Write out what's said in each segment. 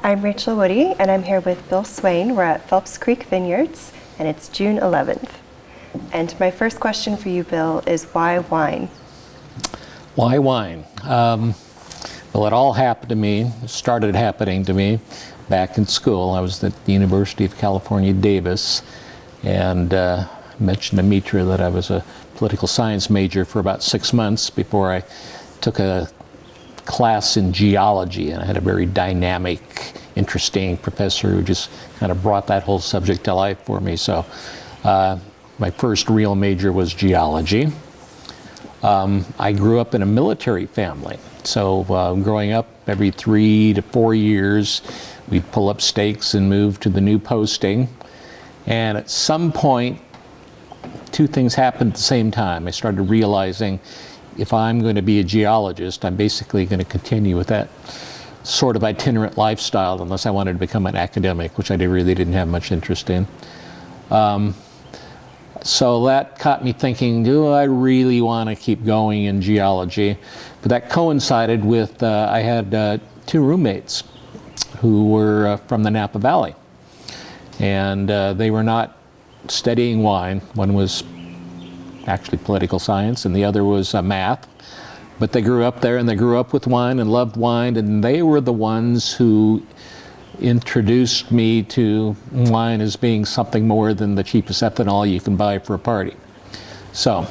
I'm Rachael Woody, and I'm here with Bill Swain. We're at Phelps Creek Vineyards, and it's June 11th. And my first question for you, Bill, is why wine? Why wine? Well, it all happened to me, started happening to me back in school. I was at the University of California, Davis, and mentioned to Mitra that I was a political science major for about 6 months before I took a class in geology, and I had a very dynamic, interesting professor who just kind of brought that whole subject to life for me. So my first real major was geology. I grew up in a military family, so growing up every 3 to 4 years we'd pull up stakes and move to the new posting, and at some point two things happened at the same time. I started realizing if I'm going to be a geologist, I'm basically going to continue with that sort of itinerant lifestyle unless I wanted to become an academic, which I really didn't have much interest in. So that caught me thinking, do I really want to keep going in geology? But that coincided with, I had 2 roommates who were from the Napa Valley. And they were not studying wine. One was actually political science, and the other was math. But they grew up there, and they grew up with wine and loved wine, and they were the ones who introduced me to wine as being something more than the cheapest ethanol you can buy for a party. So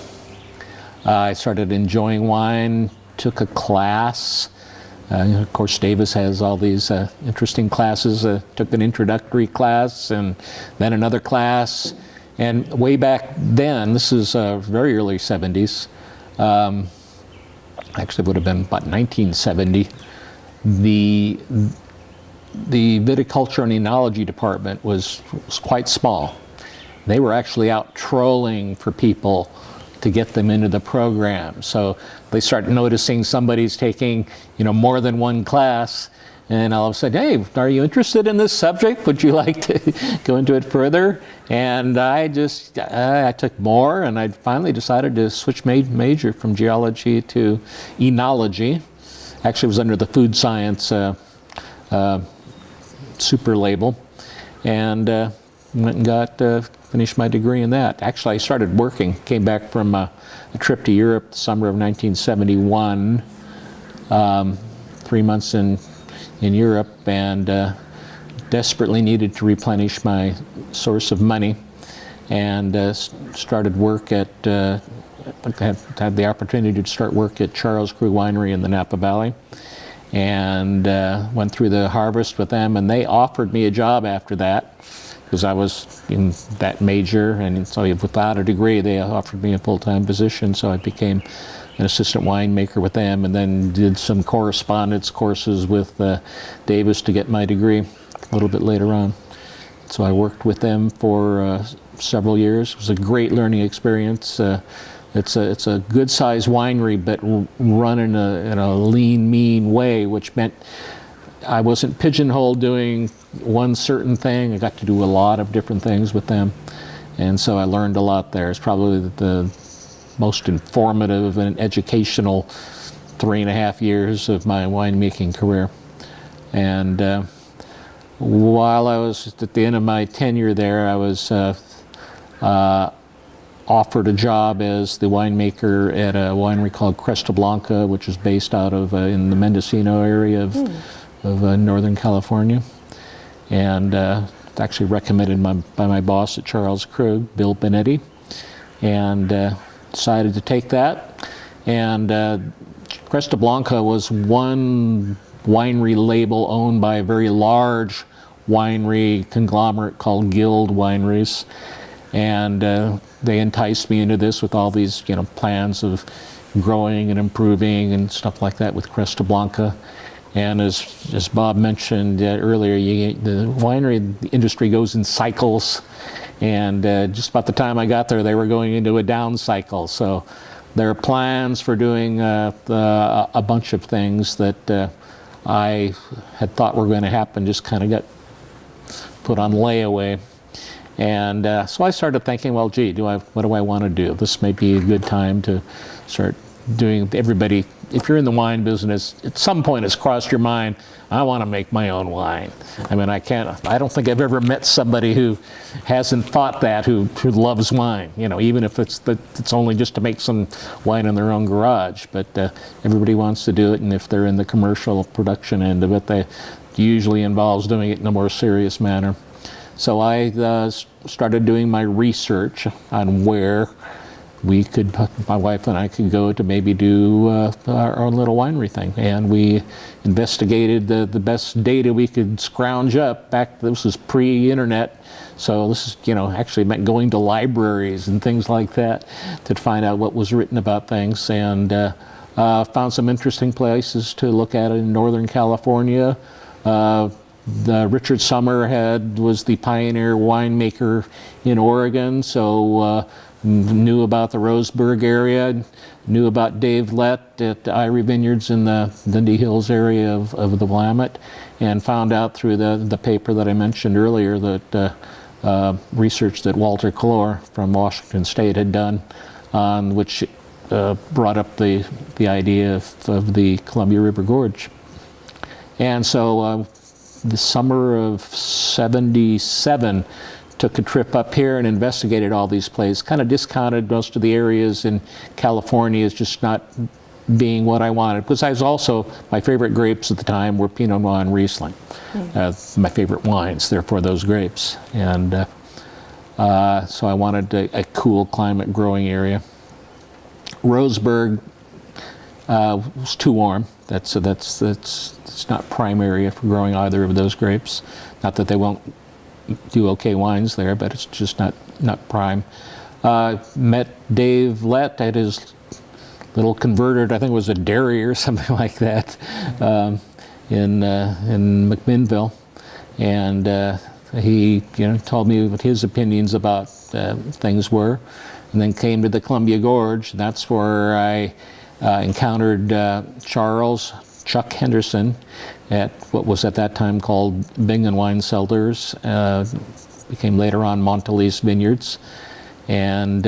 I started enjoying wine, took a class. Of course, Davis has all these interesting classes. Took an introductory class and then another class. And way back then, this is very early 70s, actually would have been about 1970, the viticulture and enology department was quite small. They were actually out trolling for people to get them into the program. So they start noticing somebody's taking, more than one class, and all of a sudden, hey, are you interested in this subject? Would you like to go into it further? And I took more, and I finally decided to switch major from geology to enology. Actually, it was under the food science super label, and went and finished my degree in that. Actually, I started working, came back from a trip to Europe the summer of 1971, 3 months in Europe, and desperately needed to replenish my source of money, and started work at, had the opportunity to start work at Charles Crew Winery in the Napa Valley, and went through the harvest with them, and they offered me a job after that because I was in that major, and so without a degree they offered me a full-time position, so I became an assistant winemaker with them, and then did some correspondence courses with Davis to get my degree a little bit later on. So I worked with them for several years. It was a great learning experience. It's a good-sized winery, but run in a lean, mean way, which meant I wasn't pigeonholed doing one certain thing. I got to do a lot of different things with them, and so I learned a lot there. It's probably the most informative and educational 3.5 years of my winemaking career. And while I was at the end of my tenure there, I was offered a job as the winemaker at a winery called Cresta Blanca, which is based out of in the Mendocino area of Northern California. And it's actually recommended by my boss at Charles Crew, Bill Benetti, and decided to take that. And Cresta Blanca was one winery label owned by a very large winery conglomerate called Guild Wineries, and they enticed me into this with all these plans of growing and improving and stuff like that with Cresta Blanca. And as Bob mentioned earlier, the winery industry goes in cycles, and just about the time I got there, they were going into a down cycle. So their plans for doing a bunch of things that I had thought were going to happen just kind of got put on layaway. And so I started thinking, well, gee, what do I want to do? This may be a good time to start doing everybody. If you're in the wine business, at some point it's crossed your mind, I want to make my own wine. I mean, I don't think I've ever met somebody who hasn't thought that, who loves wine, you know, even if it's only just to make some wine in their own garage. But everybody wants to do it, and if they're in the commercial production end of it, they usually involves doing it in a more serious manner. So I started doing my research on where my wife and I could go to maybe do our own little winery thing. And we investigated the best data we could scrounge up. This was pre-internet, so this is, you know, actually meant going to libraries and things like that to find out what was written about things. And found some interesting places to look at in Northern California. Richard Summerhead was the pioneer winemaker in Oregon, so knew about the Roseburg area, knew about Dave Lett at Irie Vineyards in the Dundee Hills area of the Willamette, and found out through the paper that I mentioned earlier that research that Walter Clore from Washington State had done, on which brought up the idea of the Columbia River Gorge. And so the summer of '77, took a trip up here and investigated all these places. Kind of discounted most of the areas in California as just not being what I wanted. Because my favorite grapes at the time were Pinot Noir and Riesling. My favorite wines, therefore those grapes. And so I wanted a cool climate growing area. Roseburg was too warm. That's not prime area for growing either of those grapes. Not that they won't do okay wines there, but it's just not prime. Met Dave Lett at his little converted, I think it was a dairy or something like that, in McMinnville, and he told me what his opinions about things were, and then came to the Columbia Gorge. That's where I encountered Chuck Henderson at what was at that time called Bingen Wine Cellars, became later on Montelise Vineyards, and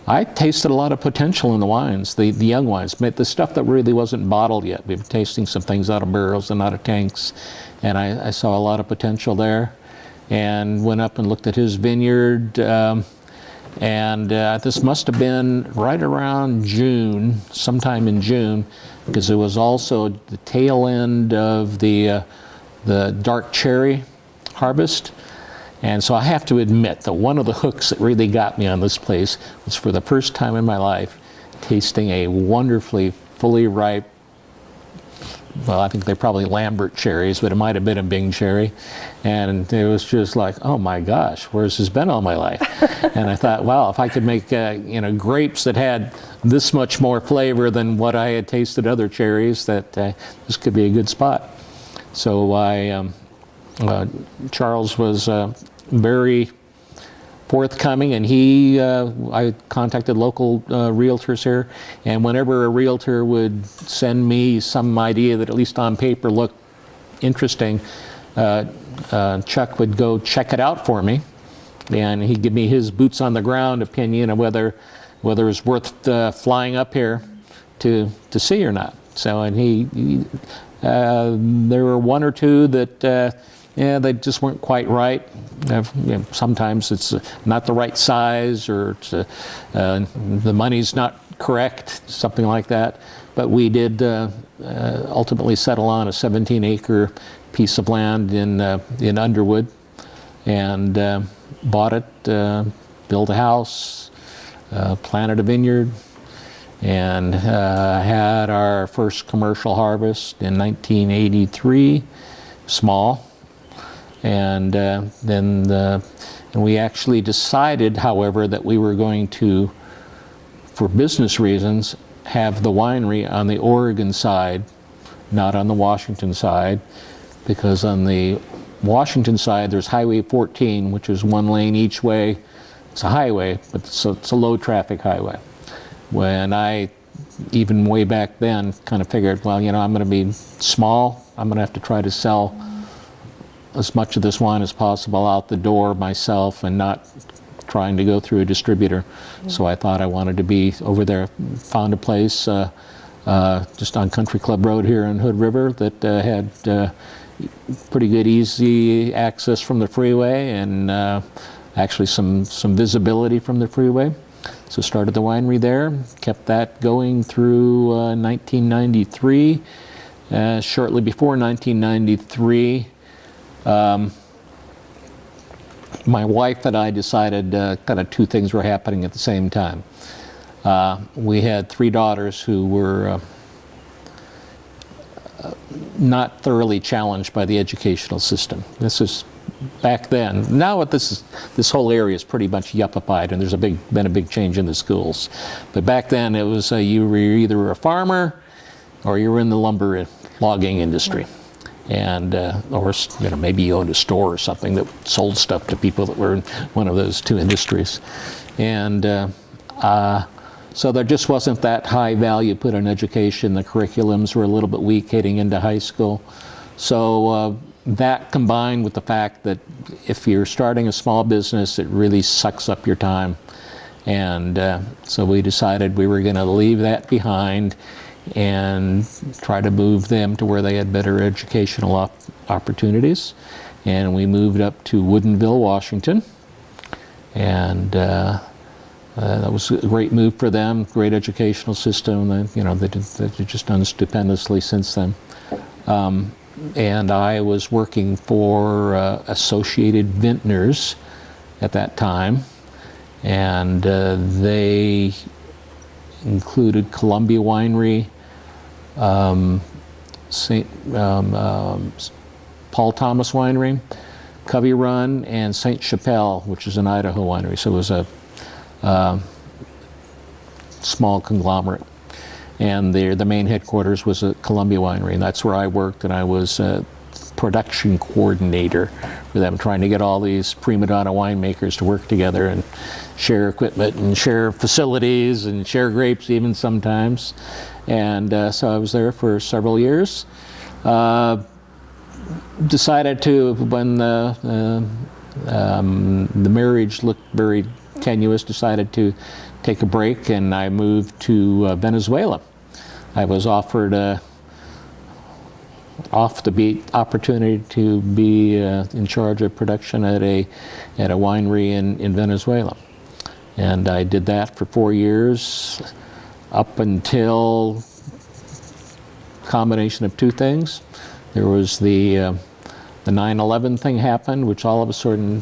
I tasted a lot of potential in the wines, the young wines, the stuff that really wasn't bottled yet. We were tasting some things out of barrels and out of tanks, and I saw a lot of potential there, and went up and looked at his vineyard. And this must have been right around June, sometime in June, because it was also the tail end of the dark cherry harvest. And so I have to admit that one of the hooks that really got me on this place was, for the first time in my life, tasting a wonderfully fully ripe, well, I think they're probably Lambert cherries, but it might have been a Bing cherry. And it was just like, oh my gosh, where's this been all my life? And I thought, wow, if I could make grapes that had this much more flavor than what I had tasted other cherries, that this could be a good spot. So Charles was very forthcoming, and I contacted local realtors here, and whenever a realtor would send me some idea that at least on paper looked interesting, Chuck would go check it out for me, and he'd give me his boots on the ground opinion of whether it's worth flying up here to see or not. So, and there were one or two that they just weren't quite right. Sometimes it's not the right size, or the money's not correct, something like that. But we did ultimately settle on a 17-acre piece of land in Underwood, and bought it, built a house, planted a vineyard, and had our first commercial harvest in 1983, small. And then we actually decided, however, that we were going to, for business reasons, have the winery on the Oregon side, not on the Washington side, because on the Washington side there's Highway 14, which is one lane each way. It's a highway, but it's a low traffic highway. When I, even way back then, kind of figured, well, I'm going to be small, I'm going to have to try to sell as much of this wine as possible out the door myself, and not trying to go through a distributor. So I thought I wanted to be over there. Found a place just on Country Club Road here in Hood River that had pretty good easy access from the freeway and actually some visibility from the freeway. So started the winery there, kept that going through 1993. Shortly before 1993, my wife and I decided kind of two things were happening at the same time. We had three daughters who were not thoroughly challenged by the educational system. This is back then. Now this whole area is pretty much yuppified, and there's been a big change in the schools. But back then it was you were either a farmer or you were in the lumber logging industry. And or maybe you owned a store or something that sold stuff to people that were in one of those two industries. And so there just wasn't that high value put on education. The curriculums were a little bit weak heading into high school. So that combined with the fact that if you're starting a small business, it really sucks up your time. And so we decided we were going to leave that behind and try to move them to where they had better educational opportunities. And we moved up to Woodinville, Washington. And that was a great move for them, great educational system. They've just done stupendously since then. And I was working for Associated Vintners at that time. And they included Columbia Winery, Paul Thomas Winery, Covey Run, and St. Chapelle, which is an Idaho winery. So it was a small conglomerate. And the main headquarters was at Columbia Winery, and that's where I worked, and I was a production coordinator for them, trying to get all these prima donna winemakers to work together and share equipment and share facilities and share grapes even sometimes. And so I was there for several years. Decided to, when the marriage looked very tenuous, decided to take a break, and I moved to Venezuela. I was offered a off-the-beat opportunity to be in charge of production at a winery in Venezuela. And I did that for 4 years, up until combination of two things. There was the 9/11 thing happened, which all of a sudden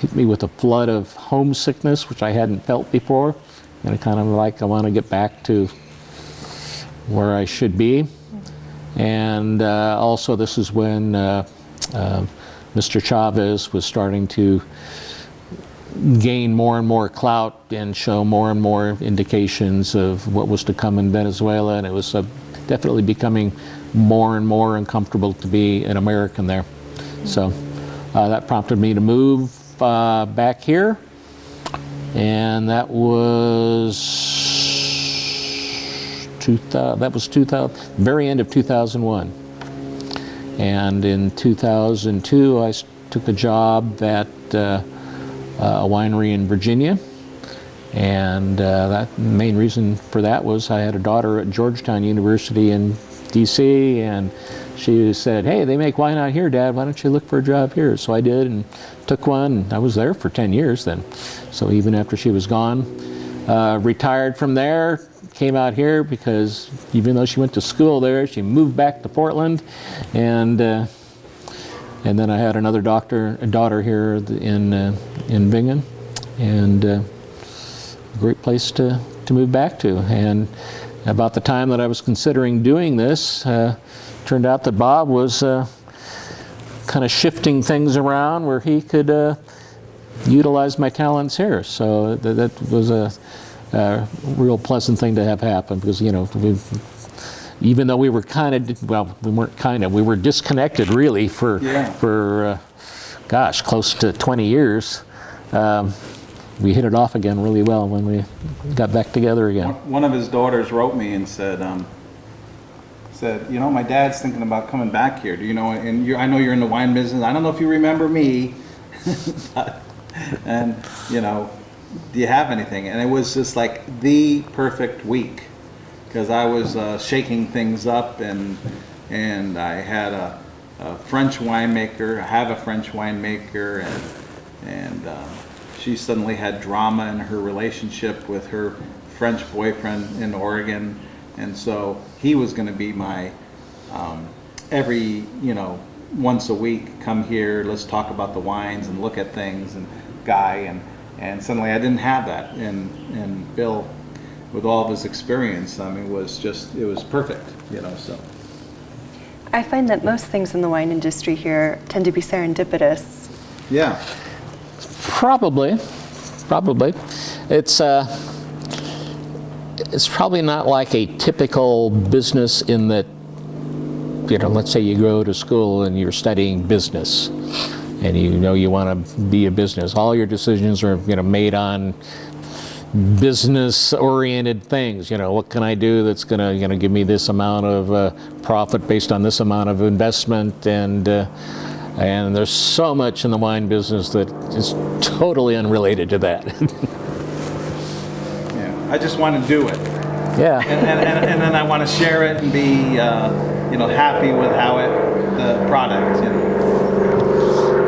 hit me with a flood of homesickness, which I hadn't felt before. And I kind of I want to get back to where I should be. And also this is when Mr. Chavez was starting to gain more and more clout and show more and more indications of what was to come in Venezuela, and it was definitely becoming more and more uncomfortable to be an American there. So that prompted me to move back here, and that was 2000, very end of 2001. And in 2002, I took a job at a winery in Virginia, and the main reason for that was I had a daughter at Georgetown University in DC, and she said, "Hey, they make wine out here, Dad. Why don't you look for a job here?" So I did, and took one. I was there for 10 years then. So even after she was gone, retired from there, came out here because even though she went to school there, she moved back to Portland, and then I had another daughter here in Bingen, and a great place to move back to. And about the time that I was considering doing this, turned out that Bob was kind of shifting things around where he could utilize my talents here. So that was a real pleasant thing to have happen, because even though we were we were disconnected really for close to 20 years. We hit it off again really well when we got back together again. One of his daughters wrote me and said, my dad's thinking about coming back here. Do you know? And I know you're in the wine business. I don't know if you remember me. And, you know, do you have anything? And it was just like the perfect week, because I was shaking things up, and I had a French winemaker. I have a French winemaker, and she suddenly had drama in her relationship with her French boyfriend in Oregon, and so he was going to be my every, you know, once a week, come here, let's talk about the wines and look at things, and guy, and suddenly I didn't have that, and Bill, with all of his experience, I mean, it was perfect, you know. So I find that most things in the wine industry here tend to be serendipitous. yeah. Probably. It's probably not like a typical business in that, you know, let's say you go to school and you're studying business, and you know you want to be a business. All your decisions are, you know, made on business-oriented things. You know, what can I do that's going to, you know, give me this amount of profit based on this amount of investment, and there's so much in the wine business that is totally unrelated to that. Yeah, I just want to do it. Yeah. And then I want to share it and be, you know, happy with the product, you know.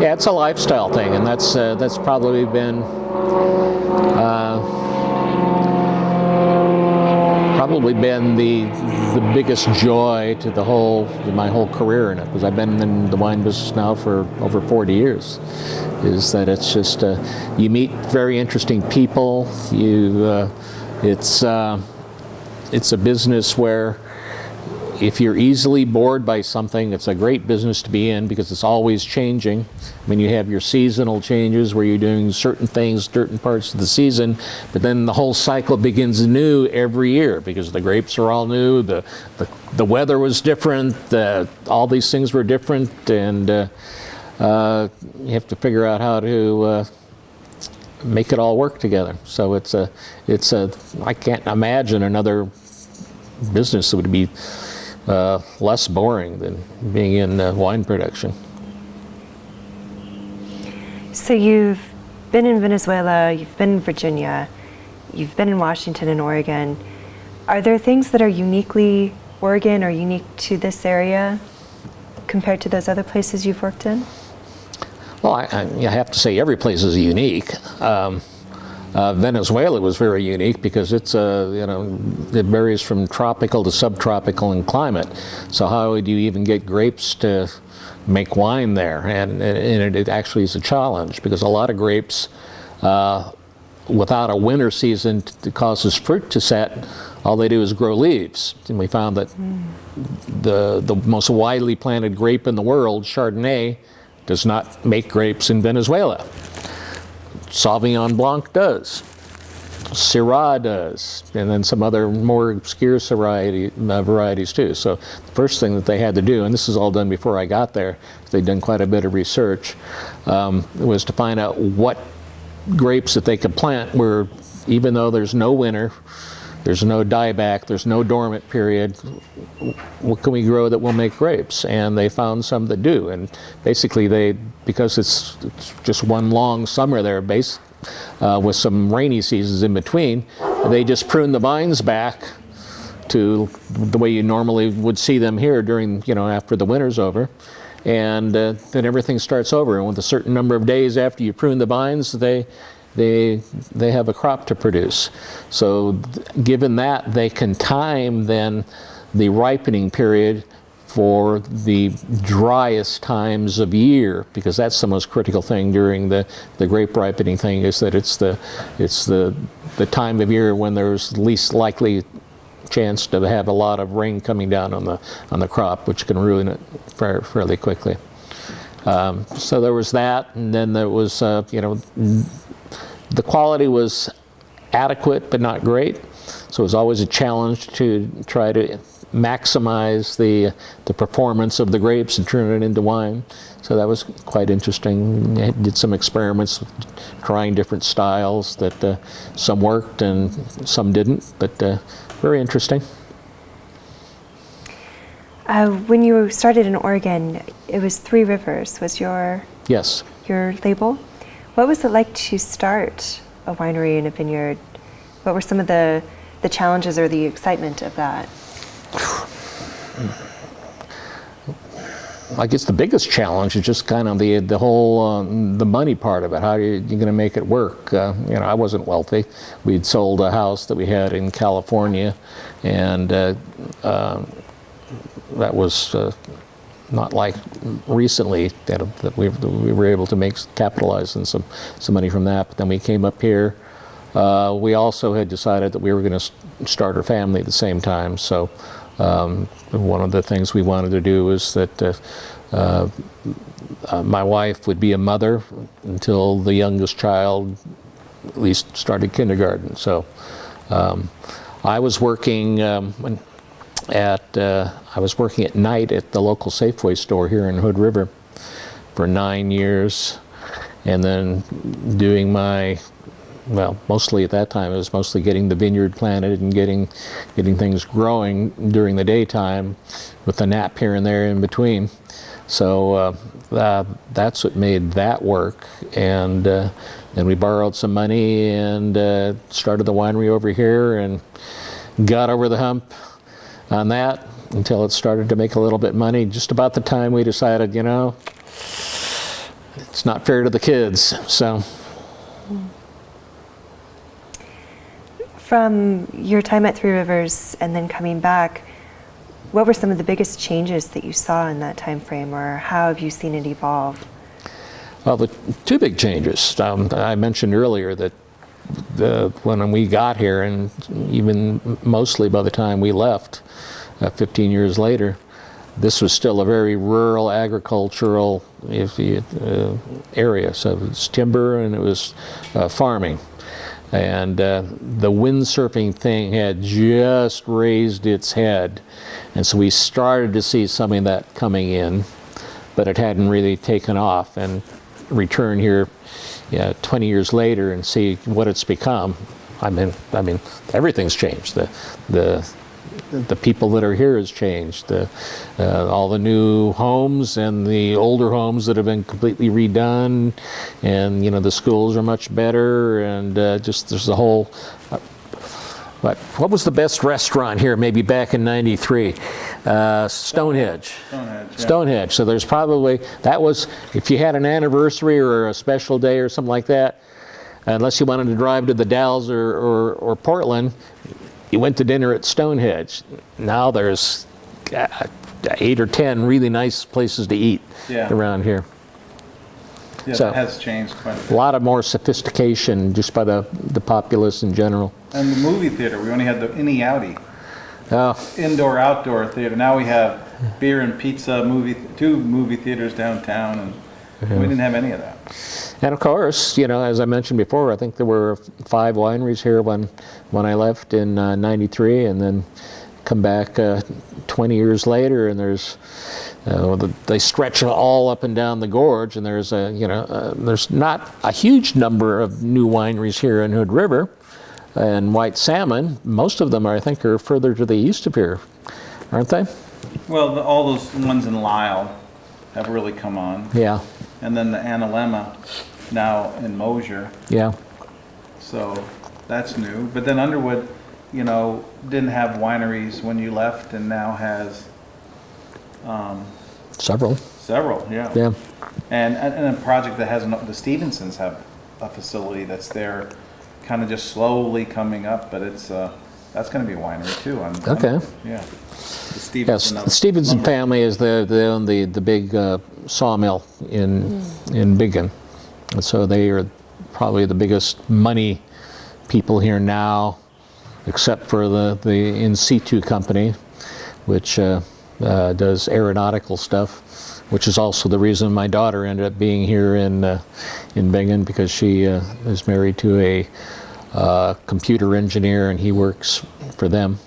Yeah, it's a lifestyle thing, and that's probably been the biggest joy to my whole career in it, because I've been in the wine business now for over 40 years. Is that it's just you meet very interesting people. It's a business where if you're easily bored by something, it's a great business to be in, because it's always changing. I mean, you have your seasonal changes where you're doing certain things, certain parts of the season, but then the whole cycle begins new every year, because the grapes are all new, the weather was different, all these things were different, and you have to figure out how to make it all work together. So I can't imagine another business that would be less boring than being in wine production. So you've been in Venezuela, you've been in Virginia, you've been in Washington and Oregon. Are there things that are uniquely Oregon or unique to this area compared to those other places you've worked in? Well, I have to say every place is unique. Venezuela was very unique because it's you know, it varies from tropical to subtropical in climate. So how would you even get grapes to make wine there? And it actually is a challenge, because a lot of grapes, without a winter season that causes fruit to set, all they do is grow leaves. And we found that the most widely planted grape in the world, Chardonnay, does not make grapes in Venezuela. Sauvignon Blanc does. Syrah does, and then some other more obscure varieties too. So the first thing that they had to do, and this is all done before I got there, they'd done quite a bit of research, was to find out what grapes that they could plant where, even though there's no winter, there's no dieback, there's no dormant period, what can we grow that will make grapes? And they found some that do. And basically because it's just one long summer there, with some rainy seasons in between, they just prune the vines back to the way you normally would see them here during, you know, after the winter's over. And then everything starts over. And with a certain number of days after you prune the vines, they have a crop to produce. So given that, they can time then the ripening period for the driest times of year, because that's the most critical thing during the grape ripening thing, is that it's the time of year when there's least likely chance to have a lot of rain coming down on the crop, which can ruin it fairly quickly. So there was that, and then there was you know, the quality was adequate but not great, so it was always a challenge to try to maximize the performance of the grapes and turn it into wine. So that was quite interesting. I did some experiments with trying different styles that some worked and some didn't, but very interesting. When you started in Oregon, it was Three Rivers was your Yes. label. What was it like to start a winery in a vineyard? What were some of the challenges or the excitement of that? I guess the biggest challenge is just kind of the whole the money part of it. How are you going to make it work? I wasn't wealthy. We'd sold a house that we had in California, and that was not like recently that we were able to capitalize on some money from that. But then we came up here. We also had decided that we were going to start our family at the same time. So one of the things we wanted to do was that my wife would be a mother until the youngest child at least started kindergarten. So I was working I was working at night at the local Safeway store here in Hood River for 9 years, and then doing mostly at that time, it was mostly getting the vineyard planted and getting things growing during the daytime with a nap here and there in between. So that's what made that work. And then we borrowed some money and started the winery over here and got over the hump on that until it started to make a little bit of money. Just about the time we decided, it's not fair to the kids. So. From your time at Three Rivers and then coming back, what were some of the biggest changes that you saw in that time frame, or how have you seen it evolve? Well, the two big changes. I mentioned earlier that when we got here, and even mostly by the time we left, 15 years later, this was still a very rural agricultural area. So it was timber and it was farming. And the windsurfing thing had just raised its head. And so we started to see something of that coming in, but it hadn't really taken off. And return here 20 years later and see what it's become. I mean, everything's changed. The people that are here has changed. All the new homes and the older homes that have been completely redone, and the schools are much better, and just there's a whole. What was the best restaurant here? Maybe back in '93, Stonehenge. Yeah. Stonehenge. So there's probably if you had an anniversary or a special day or something like that, unless you wanted to drive to the Dalles or Portland, you went to dinner at Stonehenge. Now there's 8 or 10 really nice places to eat around here. Yeah, so it has changed quite a bit. A lot of more sophistication just by the populace in general. And the movie theater, we only had the Innie-Outie. Oh. Indoor-outdoor theater. Now we have beer and pizza, two movie theaters downtown, and we didn't have any of that. And of course, as I mentioned before, I think there were 5 wineries here when I left in '93, and then come back 20 years later, and there's they stretch all up and down the gorge, and there's there's not a huge number of new wineries here in Hood River and White Salmon. Most of them I think are further to the east of here, aren't they? Well, all those ones in Lisle have really come on. Yeah. And then the Analemma now in Mosier. Yeah. So that's new. But then Underwood, didn't have wineries when you left, and now has Several, yeah. Yeah. And a project that the Stevensons have a facility that's there, kind of just slowly coming up, but it's that's going to be a winery too. Okay. Yeah. Yes, the Stevenson family is they own the big sawmill in Biggin, and so they are probably the biggest money people here now, except for the in situ company, which does aeronautical stuff, which is also the reason my daughter ended up being here in Biggin, because she is married to a computer engineer, and he works for them.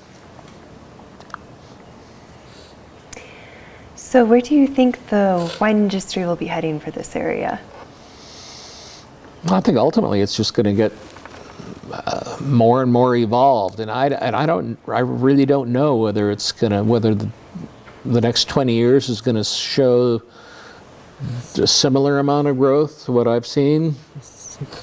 So where do you think the wine industry will be heading for this area? I think ultimately it's just going to get more and more evolved, and I really don't know whether the next 20 years is going to show a similar amount of growth to what I've seen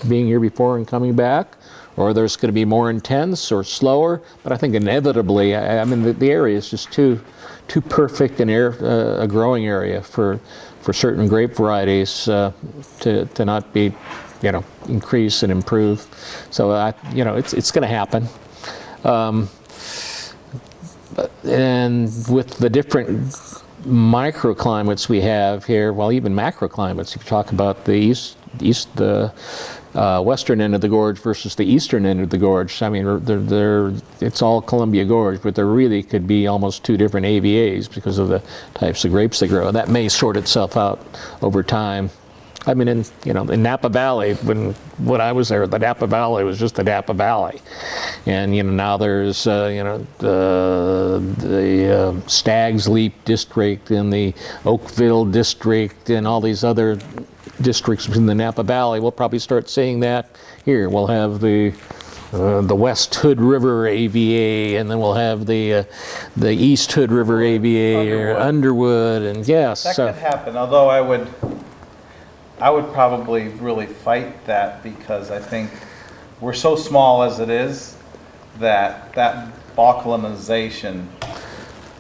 being here before and coming back, or there's going to be more intense or slower. But I think inevitably, I mean, the area is just too perfect a growing area for certain grape varieties to not be, increase and improve. So it's going to happen. And with the different microclimates we have here, well, even macroclimates, if you talk about the western end of the gorge versus the eastern end of the gorge, I mean, it's all Columbia Gorge, but there really could be almost two different AVAs because of the types of grapes they grow. That may sort itself out over time. I mean, in Napa Valley, when I was there, the Napa Valley was just the Napa Valley, and now there's the Stag's Leap district and the Oakville district and all these other districts in the Napa Valley. We'll probably start seeing that here. We'll have the West Hood River AVA, and then we'll have the East Hood River AVA or Underwood, and yes, that could happen. Although I would probably really fight that, because I think we're so small as it is that balkanization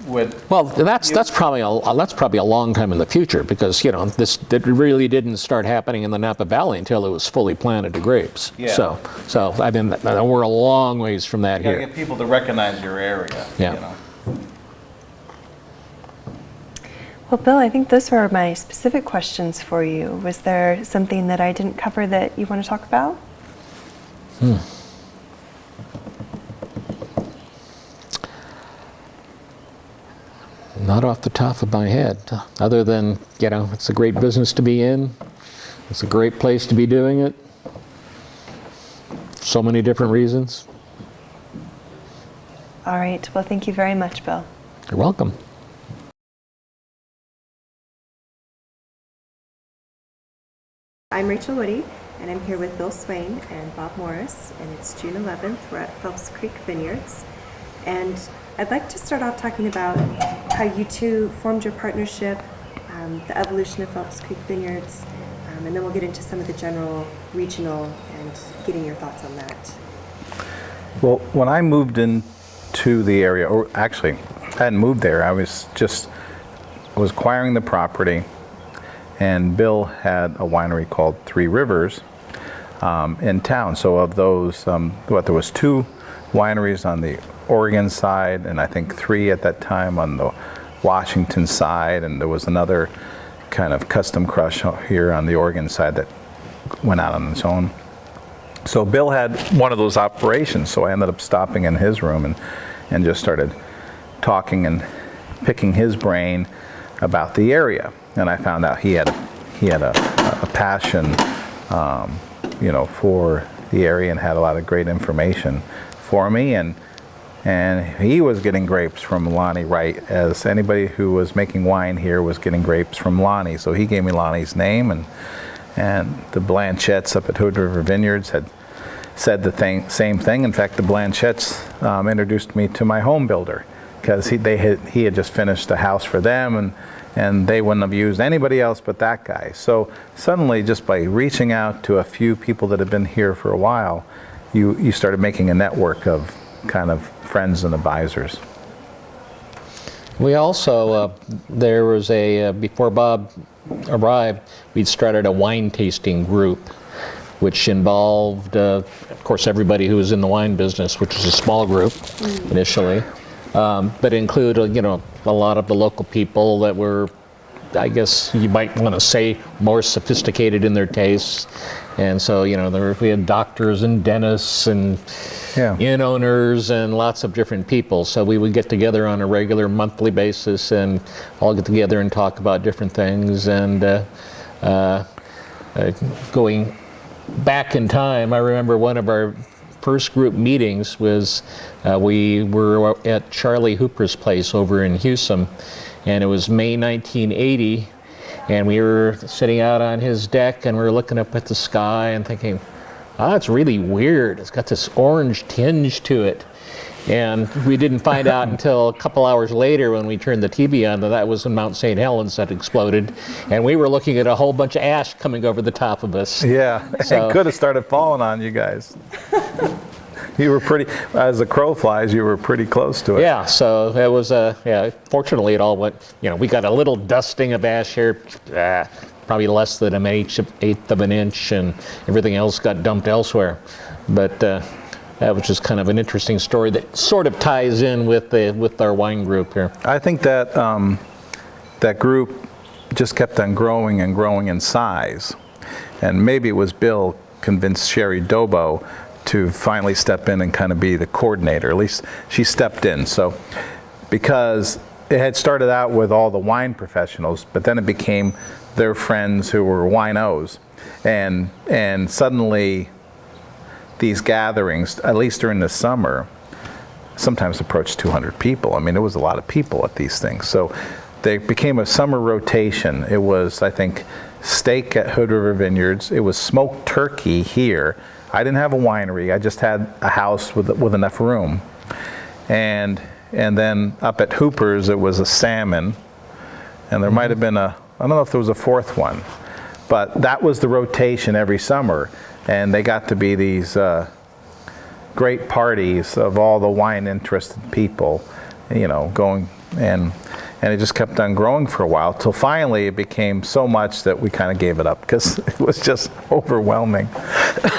would. Well, that's probably a long time in the future, because it really didn't start happening in the Napa Valley until it was fully planted to grapes. Yeah. So I mean, we're a long ways from that you gotta here. get people to recognize your area. Yeah. Well, Bill, I think those were my specific questions for you. Was there something that I didn't cover that you want to talk about? Not off the top of my head, other than, it's a great business to be in. It's a great place to be doing it. So many different reasons. All right. Well, thank you very much, Bill. You're welcome. I'm Rachael Woody, and I'm here with Bill Swain and Bob Morus, and it's June 11th. We're at Phelps Creek Vineyards, and I'd like to start off talking about how you two formed your partnership, the evolution of Phelps Creek Vineyards, and then we'll get into some of the general regional and getting your thoughts on that. Well, when I moved into the area, or actually, I hadn't moved there, I was acquiring the property, and Bill had a winery called Three Rivers in town. So of those, there was 2 wineries on the Oregon side, and I think 3 at that time on the Washington side, and there was another kind of custom crush here on the Oregon side that went out on its own. So Bill had one of those operations, so I ended up stopping in his room and just started talking and picking his brain about the area. And I found out he had a passion, for the area, and had a lot of great information for me. And he was getting grapes from Lonnie Wright, as anybody who was making wine here was getting grapes from Lonnie. So he gave me Lonnie's name, and the Blanchettes up at Hood River Vineyards had said the same thing. In fact, the Blanchettes introduced me to my home builder, because he had just finished a house for them, and they wouldn't have used anybody else but that guy. So suddenly, just by reaching out to a few people that have been here for a while, you started making a network of kind of friends and advisors. We also, there was before Bob arrived, we'd started a wine tasting group, which involved, of course, everybody who was in the wine business, which was a small group initially. But include, a lot of the local people that were, I guess you might want to say, more sophisticated in their tastes. And so, we had doctors and dentists and inn owners and lots of different people. So we would get together on a regular monthly basis and all get together and talk about different things. And going back in time, I remember one of our first group meetings was we were at Charlie Hooper's place over in Hewsum, and it was May 1980, and we were sitting out on his deck and we were looking up at the sky and thinking, it's really weird. It's got this orange tinge to it. And we didn't find out until a couple hours later when we turned the TV on that was when Mount St. Helens had exploded. And we were looking at a whole bunch of ash coming over the top of us. Yeah, So- it could have started falling on you guys. You were pretty, as the crow flies, you were pretty close to it. Yeah, so it was, fortunately it all went, we got a little dusting of ash here, probably less than an eighth of an inch, and everything else got dumped elsewhere. But that was just kind of an interesting story that sort of ties in with our wine group here. I think that that group just kept on growing and growing in size. And maybe it was Bill convinced Sherry Dobo to finally step in and kind of be the coordinator. At least she stepped in. So, because it had started out with all the wine professionals, but then it became their friends who were winos. And suddenly these gatherings, at least during the summer, sometimes approached 200 people. I mean, there was a lot of people at these things. So they became a summer rotation. It was, I think, steak at Hood River Vineyards. It was smoked turkey here. I didn't have a winery. I just had a house with enough room. And then up at Hooper's, it was a salmon. And there might have been I don't know if there was a fourth one. But that was the rotation every summer. And they got to be these great parties of all the wine-interested people, going, and it just kept on growing for a while, till finally it became so much that we kind of gave it up, because it was just overwhelming.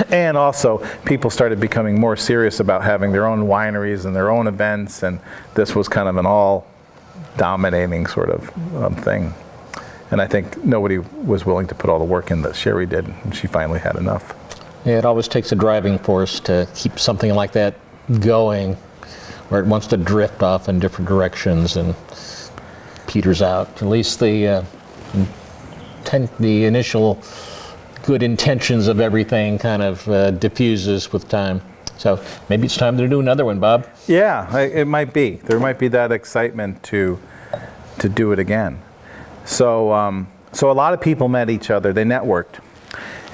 And also, people started becoming more serious about having their own wineries and their own events, and this was kind of an all-dominating sort of thing. And I think nobody was willing to put all the work in that Sherry did, and she finally had enough. Yeah, it always takes a driving force to keep something like that going, where it wants to drift off in different directions and peters out. At least the initial good intentions of everything kind of diffuses with time. So maybe it's time to do another one, Bob. Yeah, it might be. There might be that excitement to do it again. So so a lot of people met each other. They networked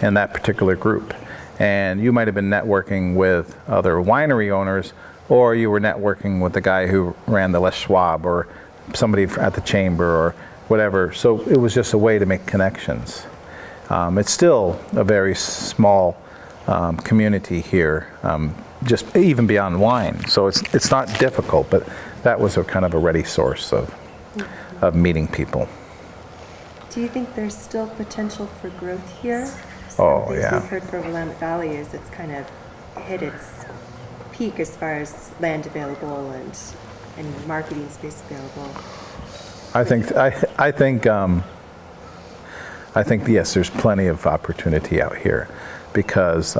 in that particular group. And you might have been networking with other winery owners, or you were networking with the guy who ran the Les Schwab, or somebody at the chamber, or whatever. So it was just a way to make connections. It's still a very small community here, just even beyond wine. So it's not difficult, but that was a kind of a ready source of meeting people. Do you think there's still potential for growth here? Oh, Things yeah. we've heard from Willamette Valley is it's kind of hit its peak as far as land available and marketing space available. I think yes, there's plenty of opportunity out here, because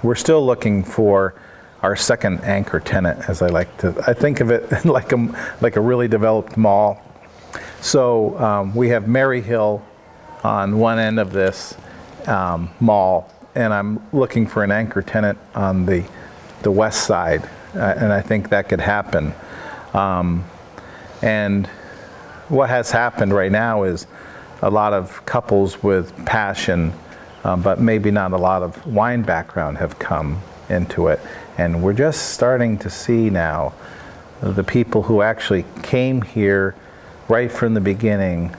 we're still looking for our second anchor tenant, as I think of it like a really developed mall. So we have Mary Hill on one end of this mall, and I'm looking for an anchor tenant on the west side, and I think that could happen. And what has happened right now is a lot of couples with passion, but maybe not a lot of wine background, have come into it, and we're just starting to see now the people who actually came here right from the beginning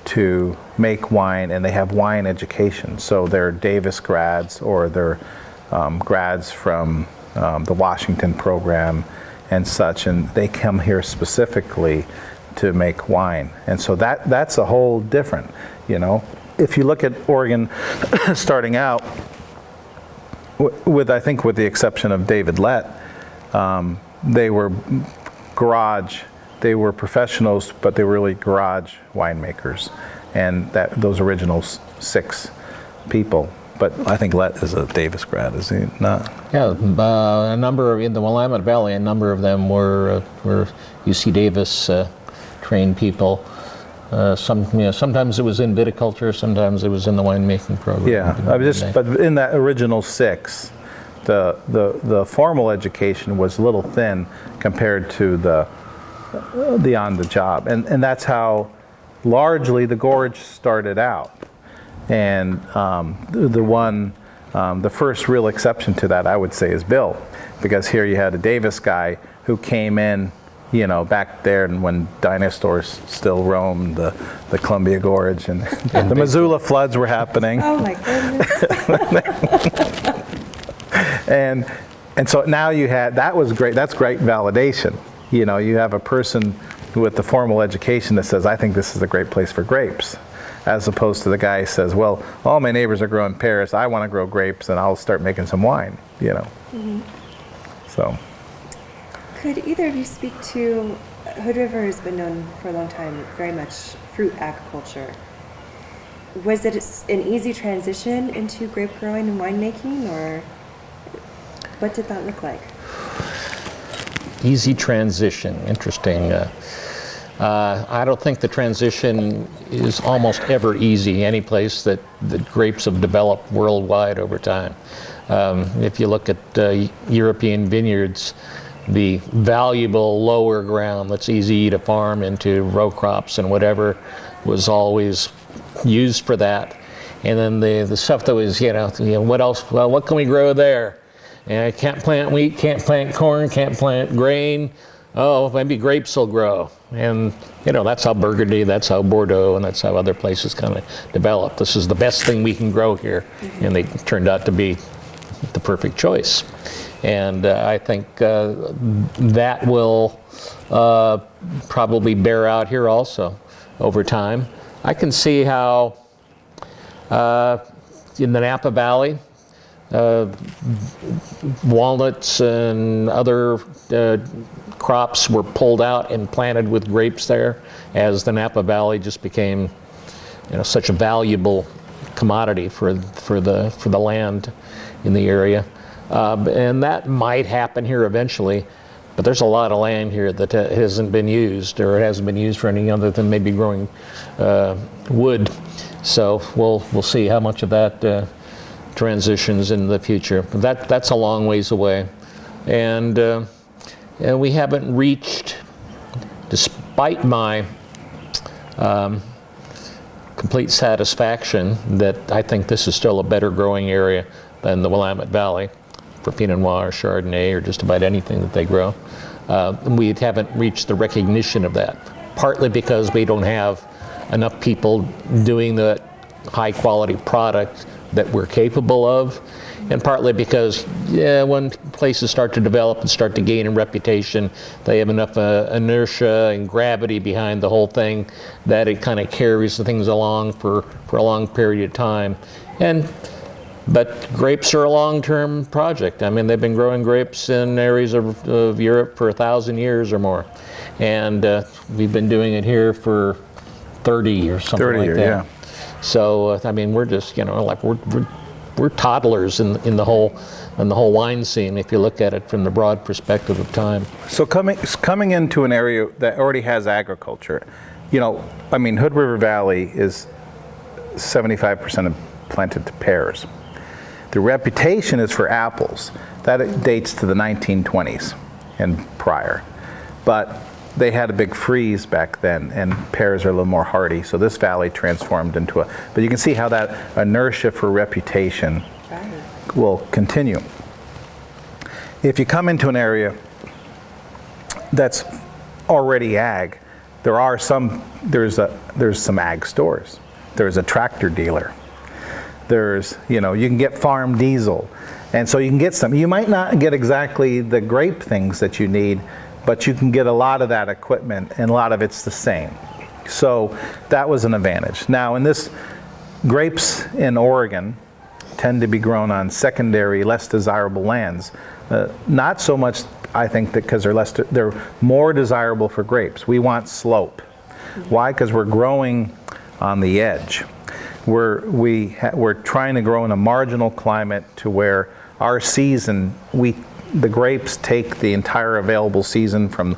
to make wine, and they have wine education. So they're Davis grads, or they're grads from the Washington program and such, and they come here specifically to make wine. And so that's a whole different, If you look at Oregon starting out, I think with the exception of David Lett, they were they were professionals, but they were really garage winemakers, and those original 6 people. But I think Lett is a Davis grad, is he not? Yeah, a number in the Willamette Valley, a number of them were UC Davis trained people. Sometimes it was in viticulture, sometimes it was in the winemaking program. Yeah, but in that original 6, the formal education was a little thin compared to the on the job, and that's how largely the Gorge started out. And the one The first real exception to that, I would say, is Bill, because here you had a Davis guy who came in, you know, back there and when dinosaurs still roamed the Columbia Gorge and the Missoula floods were happening. Oh my goodness. And so now you had, that was great, that's great validation. You know, you have a person with the formal education that says, I think this is a great place for grapes, as opposed to the guy who says, well, all my neighbors are growing pears, I want to grow grapes and I'll start making some wine, you know. Mm-hmm. So. Could either of you speak to, Hood River has been known for a long time, very much fruit agriculture. Was it an easy transition into grape growing and winemaking, or what did that look like? Easy transition, interesting. I don't think the transition is almost ever easy any place that grapes have developed worldwide over time. If you look at European vineyards, the valuable lower ground that's easy to farm into row crops and whatever was always used for that. And then the stuff that was, you know, what else? Well, what can we grow there? And can't plant wheat, can't plant corn, can't plant grain. Oh, maybe grapes will grow. And, you know, that's how Burgundy, that's how Bordeaux, and that's how other places kind of developed. This is the best thing we can grow here. Mm-hmm. And they turned out to be the perfect choice. And I think that will probably bear out here also over time. I can see how in the Napa Valley, walnuts and other crops were pulled out and planted with grapes there, as the Napa Valley just became, you know, such a valuable commodity for the land in the area. And that might happen here eventually, but there's a lot of land here that hasn't been used, or it hasn't been used for anything other than maybe growing wood. So we'll see how much of that transitions in the future. But that's a long ways away, and we haven't reached, despite my complete satisfaction that I think this is still a better growing area than the Willamette Valley for Pinot Noir or Chardonnay or just about anything that they grow. We haven't reached the recognition of that, partly because we don't have enough people doing the high quality product that we're capable of, and partly because when places start to develop and start to gain a reputation, they have enough inertia and gravity behind the whole thing that it kind of carries the things along for a long period of time. But grapes are a long-term project. I mean, they've been growing grapes in areas of Europe for 1,000 years or more, and we've been doing it here for 30 or something 30 like that. Yeah. So I mean, we're just, you know, like we're toddlers in the whole wine scene if you look at it from the broad perspective of time. So coming into an area that already has agriculture, you know, I mean, Hood River Valley is 75% planted to pears. The reputation is for apples. That dates to the 1920s and prior. But they had a big freeze back then, and pears are a little more hardy, so this valley transformed into a, but you can see how that inertia for reputation will continue. If you come into an area that's already ag, there's some ag stores. There's a tractor dealer. There's, you know, you can get farm diesel, and so you can get some. You might not get exactly the grape things that you need, but you can get a lot of that equipment, and a lot of it's the same. So that was an advantage. Now, in this, grapes in Oregon tend to be grown on secondary, less desirable lands. Not so much, I think, that because they're more desirable for grapes. We want slope. Why? Because we're growing on the edge. We're trying to grow in a marginal climate to where our season, the grapes take the entire available season from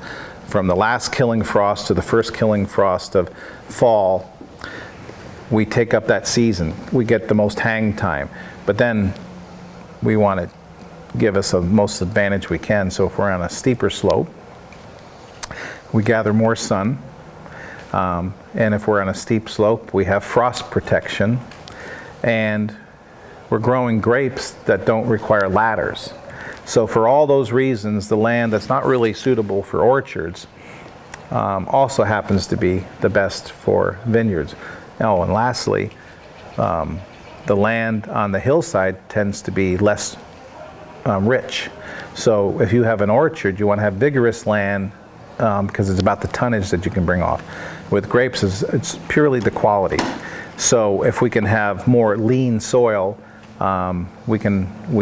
the last killing frost to the first killing frost of fall. We take up that season. We get the most hang time. But then we want to give us the most advantage we can. So if we're on a steeper slope, we gather more sun. And if we're on a steep slope, we have frost protection. And we're growing grapes that don't require ladders. So for all those reasons, the land that's not really suitable for orchards also happens to be the best for vineyards. Oh, and lastly, the land on the hillside tends to be less rich. So if you have an orchard, you want to have vigorous land because it's about the tonnage that you can bring off. With grapes, it's purely the quality. So if we can have more lean soil, we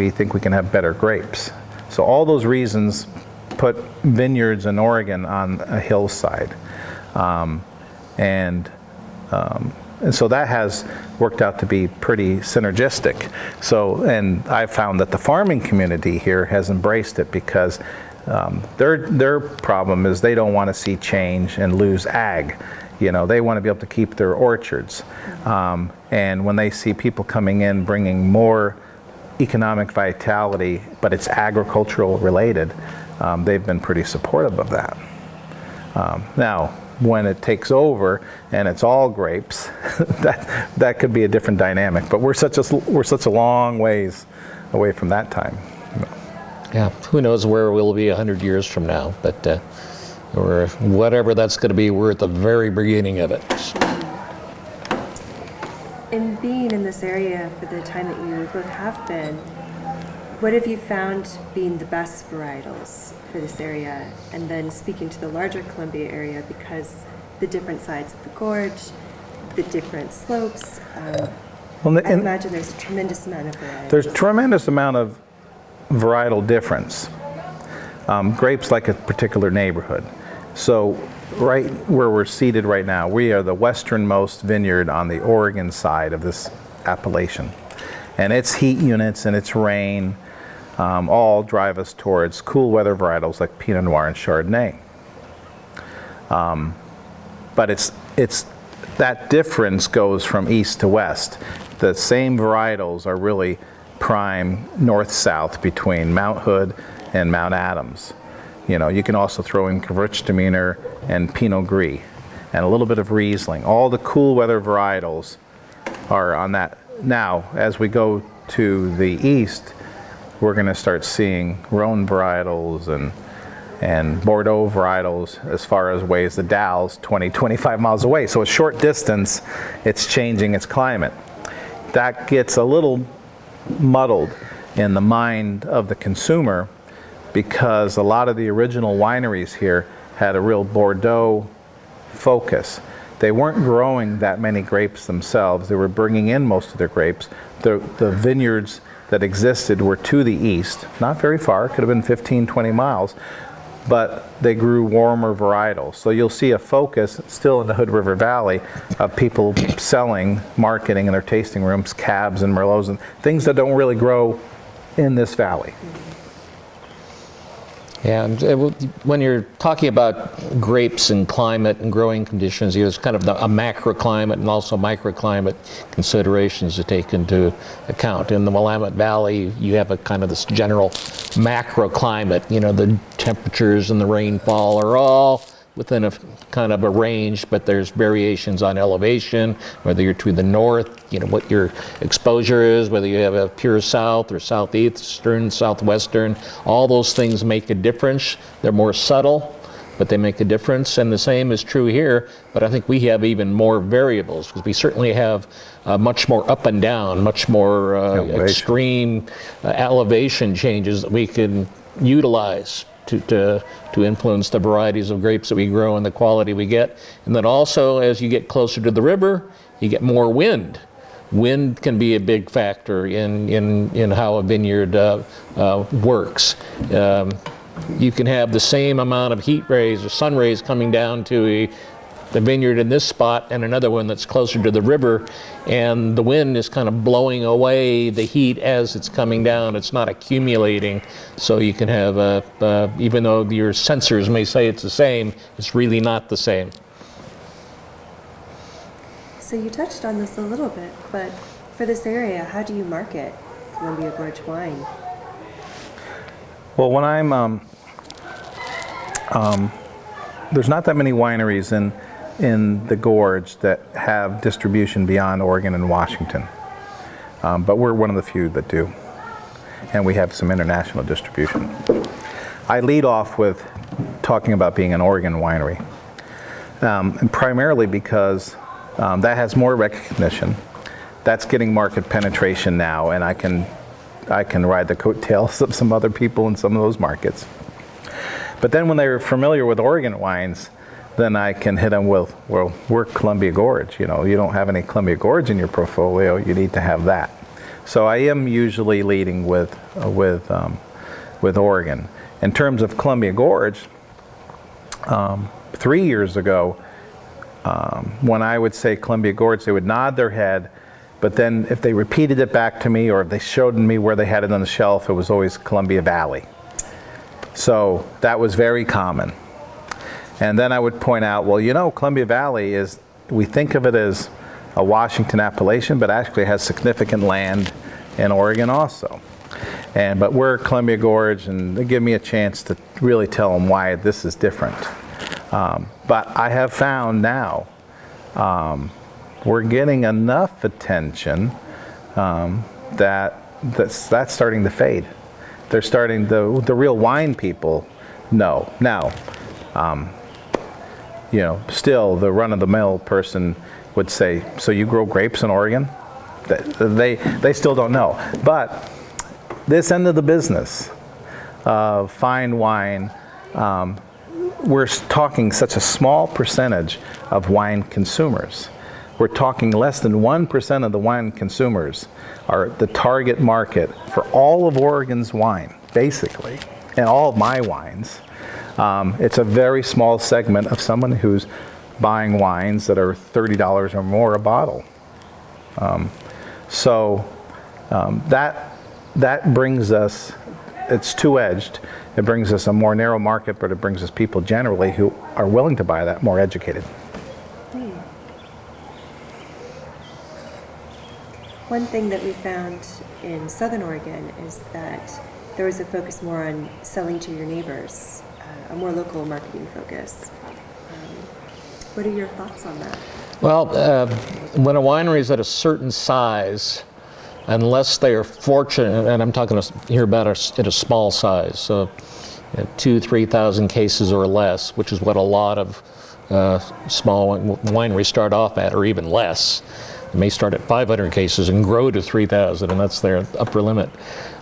think we can have better grapes. So all those reasons put vineyards in Oregon on a hillside. And so that has worked out to be pretty synergistic. So, and I've found that the farming community here has embraced it because their problem is they don't want to see change and lose ag. You know, they want to be able to keep their orchards. And when they see people coming in bringing more economic vitality, but it's agricultural related, they've been pretty supportive of that. Now, when it takes over and it's all grapes, that could be a different dynamic. But we're such a long ways away from that time. Yeah, who knows where we'll be 100 years from now, but or whatever that's going to be, we're at the very beginning of it. In being in this area for the time that you both have been, what have you found being the best varietals for this area? And then speaking to the larger Columbia area, because the different sides of the gorge, the different slopes, I imagine there's a tremendous amount of variety. There's a tremendous amount of varietal difference. Grapes like a particular neighborhood. So right where we're seated right now, we are the westernmost vineyard on the Oregon side of this appellation. And its heat units and its rain all drive us towards cool weather varietals like Pinot Noir and Chardonnay. But it's that difference goes from east to west. The same varietals are really prime north-south between Mount Hood and Mount Adams. You know, you can also throw in Gewürztraminer and Pinot Gris and a little bit of Riesling. All the cool weather varietals are on that. Now, as we go to the east, we're going to start seeing Rhone varietals and Bordeaux varietals as far as ways the Dalles 20, 25 miles away. So a short distance, it's changing its climate. That gets a little muddled in the mind of the consumer because a lot of the original wineries here had a real Bordeaux focus. They weren't growing that many grapes themselves. They were bringing in most of their grapes. The vineyards that existed were to the east, not very far, could have been 15, 20 miles, but they grew warmer varietals. So you'll see a focus still in the Hood River Valley of people selling, marketing in their tasting rooms, Cabs and Merlots and things that don't really grow in this valley. Yeah, and when you're talking about grapes and climate and growing conditions, there's kind of a macroclimate and also microclimate considerations to take into account. In the Willamette Valley, you have a kind of this general macroclimate. You know, the temperatures and the rainfall are all within a kind of a range, but there's variations on elevation, whether you're to the north, you know, what your exposure is, whether you have a pure south or southeastern, southwestern, all those things make a difference. They're more subtle, but they make a difference. And the same is true here, but I think we have even more variables because we certainly have much more up and down, much more extreme elevation changes that we can utilize to influence the varieties of grapes that we grow and the quality we get. And then also, as you get closer to the river, you get more wind. Wind can be a big factor in how a vineyard works. You can have the same amount of heat rays or sun rays coming down to the vineyard in this spot and another one that's closer to the river, and the wind is kind of blowing away the heat as it's coming down. It's not accumulating, so you can have even though your sensors may say it's the same, it's really not the same. So you touched on this a little bit, but for this area, how do you market Columbia Gorge wine? Well, when I'm there's not that many wineries in the Gorge that have distribution beyond Oregon and Washington. but we're one of the few that do. And we have some international distribution. I lead off with talking about being an Oregon winery, and primarily because that has more recognition. That's getting market penetration now, and I can ride the coattails of some other people in some of those markets. But then when they're familiar with Oregon wines, then I can hit them with, well, we're Columbia Gorge. You know, you don't have any Columbia Gorge in your portfolio, you need to have that. So I am usually leading with Oregon. In terms of Columbia Gorge, 3 years ago, when I would say Columbia Gorge, they would nod their head, but then if they repeated it back to me or if they showed me where they had it on the shelf, it was always Columbia Valley. So that was very common. And then I would point out, well, you know, Columbia Valley is, we think of it as a Washington appellation, but actually has significant land in Oregon also. But we're Columbia Gorge, and they give me a chance to really tell them why this is different. But I have found now we're getting enough attention that's starting to fade. They're starting, the real wine people know. Now, you know, still the run-of-the-mill person would say, so you grow grapes in Oregon? They still don't know. But this end of the business of fine wine, we're talking such a small percentage of wine consumers. We're talking less than 1% of the wine consumers are the target market for all of Oregon's wine, basically, and all of my wines. It's a very small segment of someone who's buying wines that are $30 or more a bottle. That brings us, it's two-edged. It brings us a more narrow market, but it brings us people generally who are willing to buy that, more educated. One thing that we found in Southern Oregon is that there was a focus more on selling to your neighbors, a more local marketing focus. What are your thoughts on that? Well, when a winery is at a certain size, unless they are fortunate, and I'm talking here about at a small size, so 2,000 to 3,000 cases or less, which is what a lot of small wineries start off at, or even less. They may start at 500 cases and grow to 3,000, and that's their upper limit.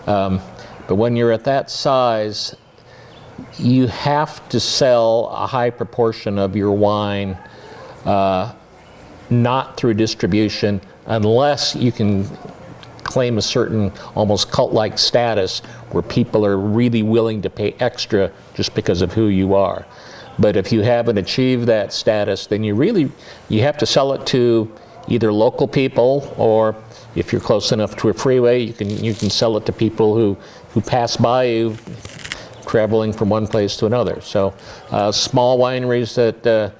But when you're at that size, you have to sell a high proportion of your wine not through distribution, unless you can claim a certain almost cult-like status where people are really willing to pay extra just because of who you are. But if you haven't achieved that status, then you have to sell it to either local people, or if you're close enough to a freeway, you can sell it to people who pass by you traveling from one place to another. So small wineries that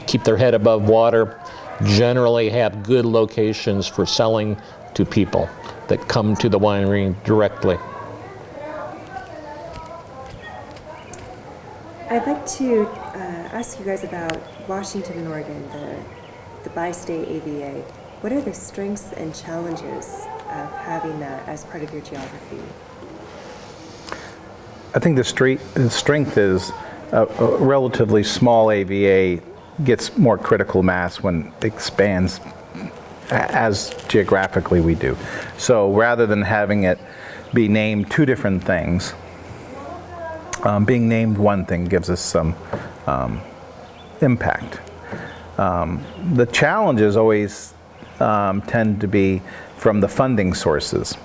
keep their head above water generally have good locations for selling to people that come to the winery directly. I'd like to ask you guys about Washington and Oregon, the bi-state AVA. What are the strengths and challenges of having that as part of your geography? I think the strength is a relatively small AVA gets more critical mass when it expands as geographically we do. So rather than having it be named two different things, being named one thing gives us some impact. The challenges always tend to be from the funding sources.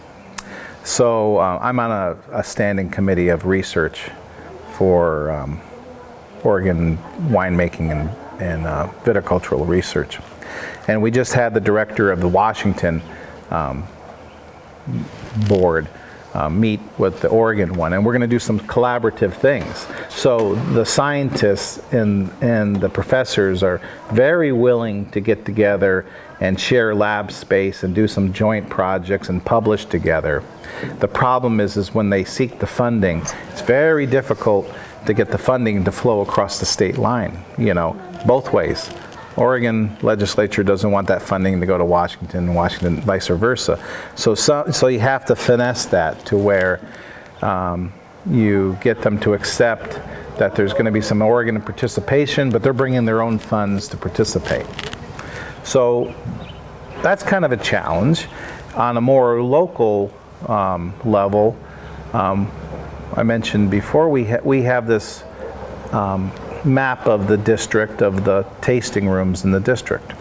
So I'm on a standing committee of research for Oregon winemaking and viticultural research. And we just had the director of the Washington board meet with the Oregon one, and we're going to do some collaborative things. So the scientists and the professors are very willing to get together and share lab space and do some joint projects and publish together. The problem is when they seek the funding, it's very difficult to get the funding to flow across the state line, you know, both ways. Oregon legislature doesn't want that funding to go to Washington, and Washington vice versa. So you have to finesse that to where you get them to accept that there's going to be some Oregon participation, but they're bringing their own funds to participate. So that's kind of a challenge. On a more local level, I mentioned before, we have this map of the district, of the tasting rooms in the district,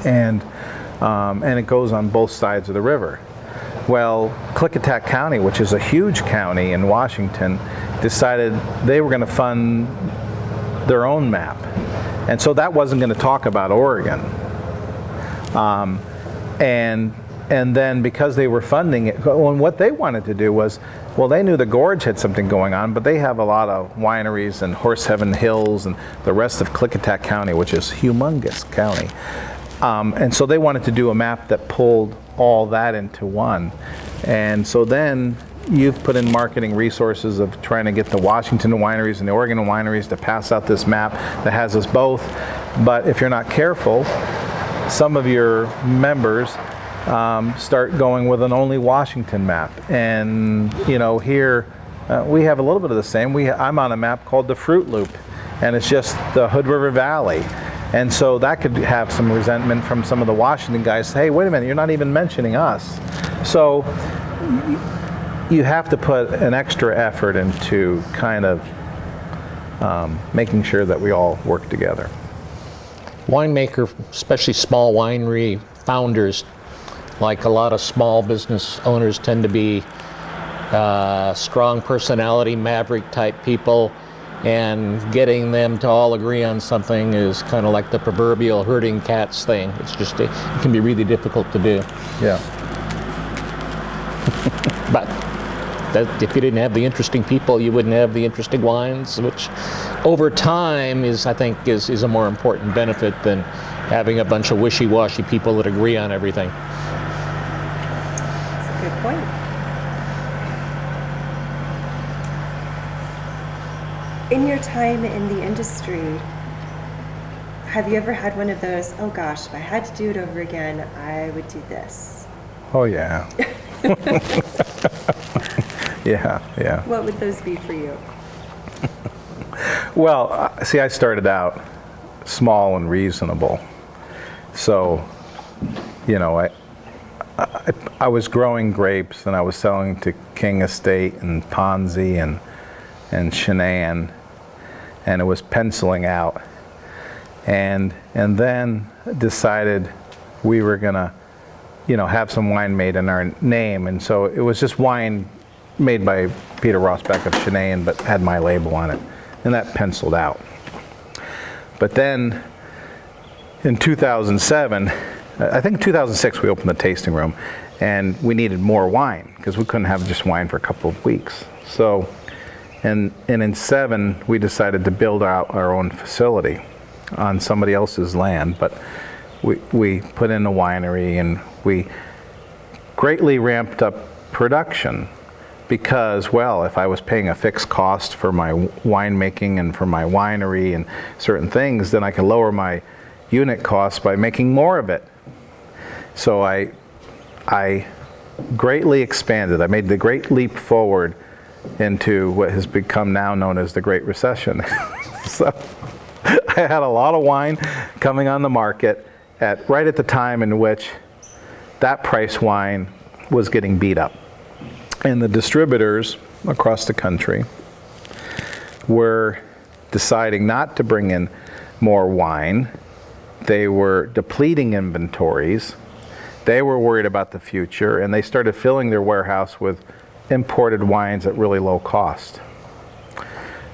and it goes on both sides of the river. Well, Klickitat County, which is a huge county in Washington, decided they were going to fund their own map, and so that wasn't going to talk about Oregon. And then because they were funding it, and what they wanted to do was, well, they knew the Gorge had something going on, but they have a lot of wineries and Horse Heaven Hills and the rest of Klickitat County, which is humongous county. And so they wanted to do a map that pulled all that into one. And so then you've put in marketing resources of trying to get the Washington wineries and the Oregon wineries to pass out this map that has us both. But if you're not careful, some of your members start going with an only Washington map. And here we have a little bit of the same. I'm on a map called the Fruit Loop, and it's just the Hood River Valley. And so that could have some resentment from some of the Washington guys. Hey, wait a minute, you're not even mentioning us. So you have to put an extra effort into kind of making sure that we all work together. Winemaker, especially small winery founders, like a lot of small business owners, tend to be strong personality, maverick type people, and getting them to all agree on something is kind of like the proverbial herding cats thing. It can be really difficult to do. Yeah. But if you didn't have the interesting people, you wouldn't have the interesting wines, which over time I think is a more important benefit than having a bunch of wishy-washy people that agree on everything. That's a good point. In your time in the industry, have you ever had one of those, oh gosh, if I had to do it over again, I would do this? Oh, yeah. Yeah. What would those be for you? Well, see, I started out small and reasonable. So, I was growing grapes and I was selling to King Estate and Ponzi and Shanann, and it was penciling out. And then decided we were gonna, have some wine made in our name, and so it was just wine made by Peter Rosbach of Shanann, but had my label on it, and that penciled out. But then in 2007, I think in 2006 we opened the tasting room, and we needed more wine because we couldn't have just wine for a couple of weeks. So, and in 7 we decided to build out our own facility on somebody else's land, but we put in a winery and we greatly ramped up production because, well, if I was paying a fixed cost for my winemaking and for my winery and certain things, then I could lower my unit costs by making more of it. So I greatly expanded. I made the great leap forward into what has become now known as the Great Recession. So I had a lot of wine coming on the market right at the time in which that price wine was getting beat up. And the distributors across the country were deciding not to bring in more wine. They were depleting inventories. They were worried about the future, and they started filling their warehouse with imported wines at really low cost.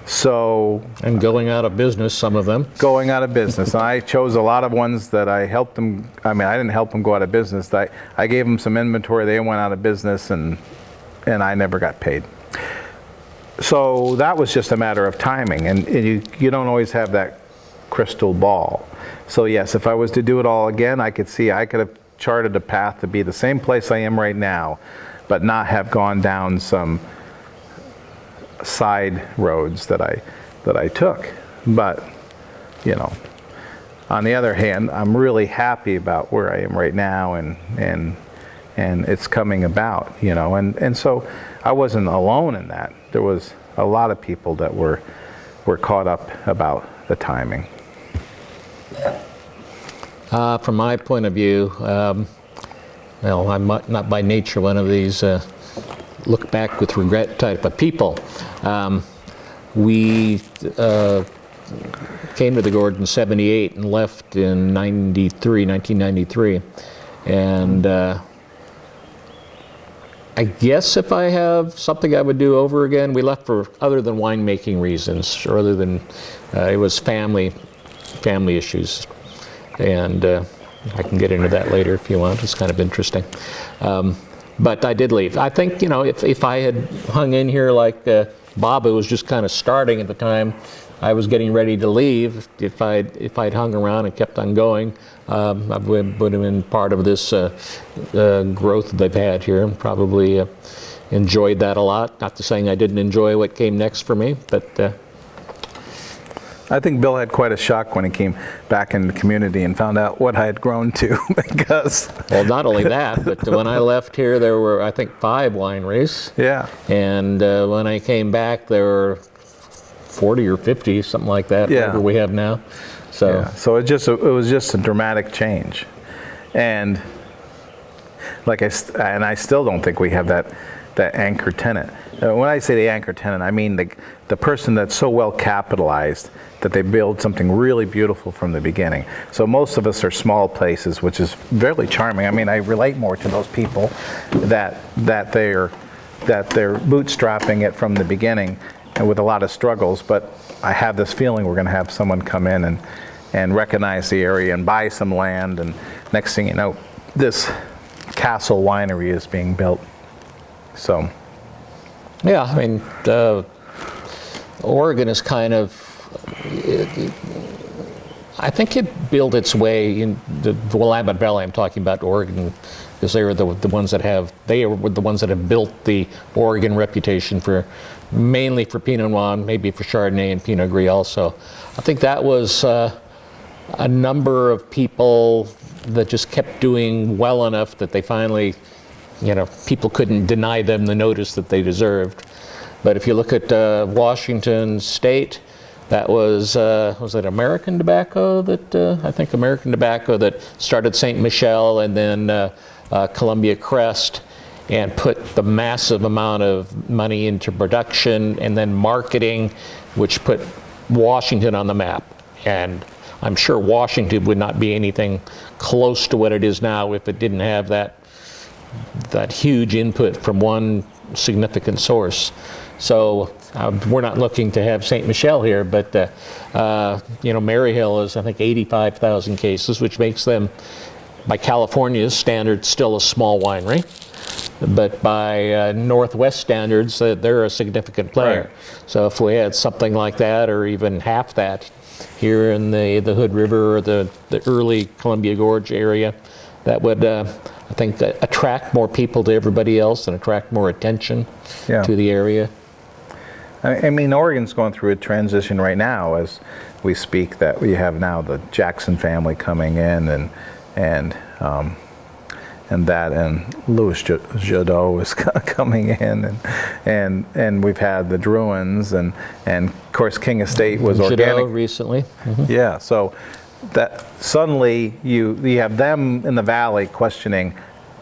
So, and going out of business, some of them. Going out of business. And I chose a lot of ones that I helped them. I didn't help them go out of business. I gave them some inventory. They went out of business, and I never got paid. So that was just a matter of timing, and you don't always have that crystal ball. So yes, if I was to do it all again, I could have charted a path to be the same place I am right now, but not have gone down some side roads that I took. But on the other hand, I'm really happy about where I am right now, and it's coming about, you know, and so I wasn't alone in that. There was a lot of people that were caught up about the timing. From my point of view, well, I'm not by nature one of these look back with regret type of people. We came to the Gorge in '78 and left in 1993. And I guess if I have something I would do over again, we left for other than winemaking reasons, or other than it was family issues. And I can get into that later if you want. It's kind of interesting. But I did leave. I think, you know, if I had hung in here like Bob, who was just kind of starting at the time I was getting ready to leave, if I'd hung around and kept on going, I would have been part of this growth that they've had here, and probably enjoyed that a lot. Not to saying I didn't enjoy what came next for me, but I think Bill had quite a shock when he came back in the community and found out what I had grown to, because... Well, not only that, but when I left here, there were, I think, 5 wineries. Yeah. And when I came back, there were 40 or 50, something like that, whatever we have now. So, yeah. So it was just a dramatic change. And I still don't think we have that anchor tenant. When I say the anchor tenant, I mean the person that's so well capitalized that they build something really beautiful from the beginning. So most of us are small places, which is very charming. I mean, I relate more to those people that they're bootstrapping it from the beginning, and with a lot of struggles. But I have this feeling we're going to have someone come in and recognize the area and buy some land, and next thing you know, this castle winery is being built. So. Yeah, I mean, Oregon is kind of, I think it built its way in the Willamette Valley. I'm talking about Oregon, because they were the ones that have built the Oregon reputation mainly for Pinot Noir, maybe for Chardonnay and Pinot Gris also. I think that was a number of people that just kept doing well enough that they finally, you know, people couldn't deny them the notice that they deserved. But if you look at Washington State, that was it American Tobacco that started St. Michel, and then Columbia Crest, and put the massive amount of money into production and then marketing, which put Washington on the map. And I'm sure Washington would not be anything close to what it is now if it didn't have that huge input from one significant source. So we're not looking to have St. Michel here, but you know, Maryhill is, I think, 85,000 cases, which makes them, by California's standards, still a small winery. But by Northwest standards, they're a significant player. Right. So if we had something like that, or even half that, here in the Hood River or the early Columbia Gorge area, that would, I think, attract more people to everybody else and attract more attention to the area. I mean, Oregon's going through a transition right now as we speak, that we have now the Jackson family coming in, and Louis Jadot is coming in, and we've had the Druins, and of course King Estate was Jadot organic recently. Mm-hmm. Yeah, so that suddenly you have them in the valley questioning,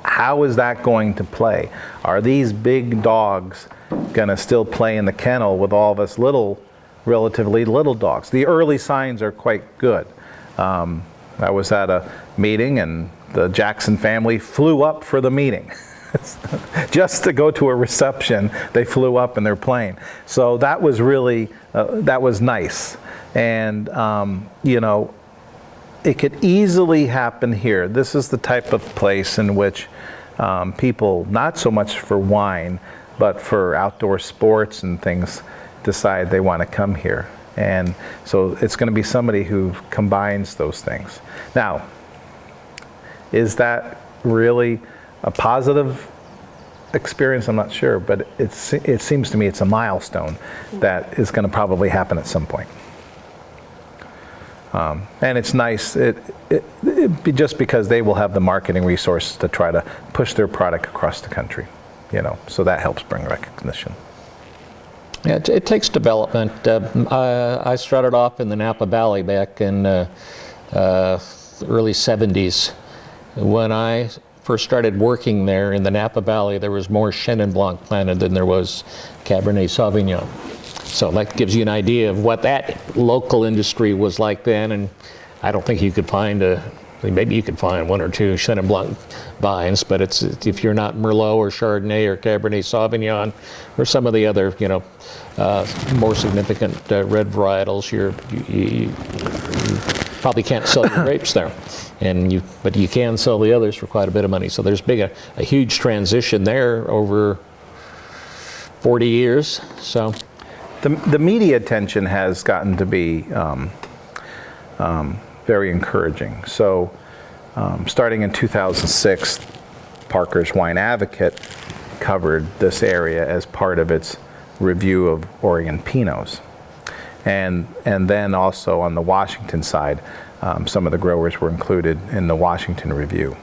how is that going to play? Are these big dogs going to still play in the kennel with all of us relatively little dogs? The early signs are quite good. I was at a meeting, and the Jackson family flew up for the meeting. Just to go to a reception, they flew up in their plane. So that was really, that was nice. And, you know, it could easily happen here. This is the type of place in which people, not so much for wine, but for outdoor sports and things, decide they want to come here. And so it's going to be somebody who combines those things. Now, is that really a positive experience? I'm not sure, but it seems to me it's a milestone that is going to probably happen at some point. And it's nice, just because they will have the marketing resources to try to push their product across the country, so that helps bring recognition. Yeah, it takes development. I started off in the Napa Valley back in early 70s. When I first started working there in the Napa Valley, there was more Chenin Blanc planted than there was Cabernet Sauvignon. So that gives you an idea of what that local industry was like then, and I don't think you could find maybe you could find one or two Chenin Blanc vines, but if you're not Merlot or Chardonnay or Cabernet Sauvignon or some of the other, more significant red varietals, you probably can't sell your grapes there, but you can sell the others for quite a bit of money. So there's been a huge transition there over 40 years. So the media attention has gotten to be very encouraging. So starting in 2006, Parker's Wine Advocate covered this area as part of its review of Oregon Pinots. And then also on the Washington side, some of the growers were included in the Washington review.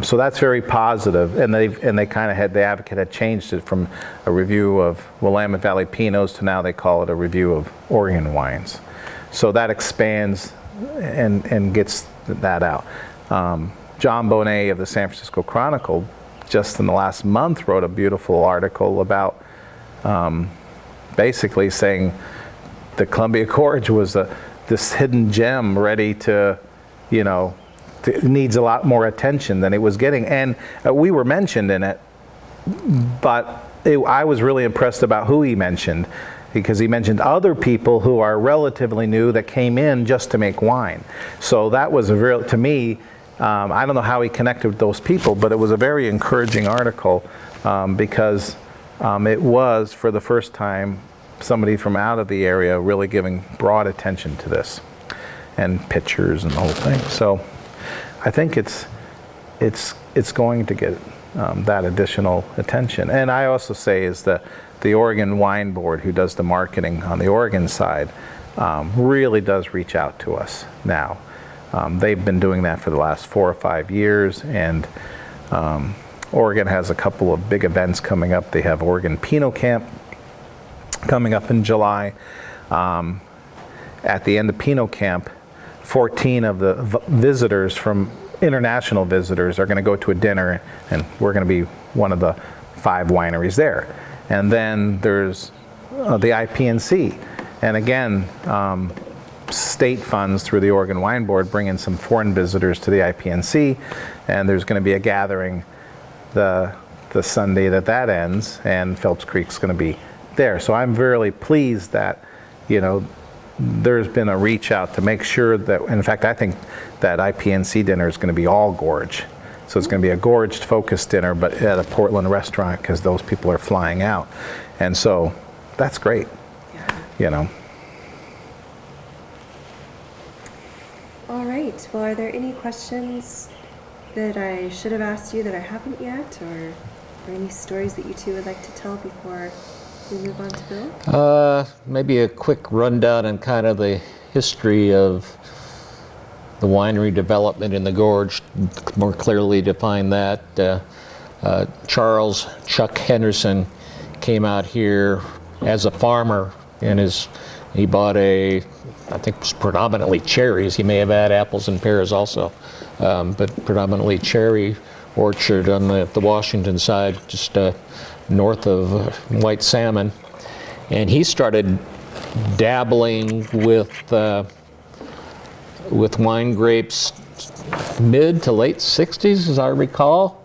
So that's very positive, and they kind of the Advocate had changed it from a review of Willamette Valley Pinots to now they call it a review of Oregon wines. So that expands and gets that out. John Bonet of the San Francisco Chronicle just in the last month wrote a beautiful article about basically saying the Columbia Gorge was this hidden gem ready to, needs a lot more attention than it was getting. And we were mentioned in it, but I was really impressed about who he mentioned, because he mentioned other people who are relatively new that came in just to make wine. So that was to me, I don't know how he connected with those people, but it was a very encouraging article because it was, for the first time, somebody from out of the area really giving broad attention to this, and pictures and the whole thing. So I think it's going to get that additional attention. And I also say is that the Oregon Wine Board, who does the marketing on the Oregon side, really does reach out to us now. They've been doing that for the last 4 or 5 years, and Oregon has a couple of big events coming up. They have Oregon Pinot Camp coming up in July. At the end of Pinot Camp, 14 of the visitors international visitors are going to go to a dinner, and we're going to be one of the 5 wineries there. And then there's the IPNC. And again, state funds through the Oregon Wine Board bring in some foreign visitors to the IPNC, and there's going to be a gathering the Sunday that ends, and Phelps Creek's going to be there. So I'm really pleased that, there's been a reach out to make sure that, in fact, I think that IPNC dinner is going to be all Gorge. So it's going to be a Gorge-focused dinner, but at a Portland restaurant, because those people are flying out. And so that's great, All right. Well, are there any questions that I should have asked you that I haven't yet, or any stories that you two would like to tell before we move on to Bill? Maybe a quick rundown on kind of the history of the winery development in the Gorge, more clearly define that. Charles Chuck Henderson came out here as a farmer, and he bought I think it was predominantly cherries. He may have had apples and pears also, but predominantly cherry orchard on the Washington side, just north of White Salmon. And he started dabbling with wine grapes mid to late 60s, as I recall.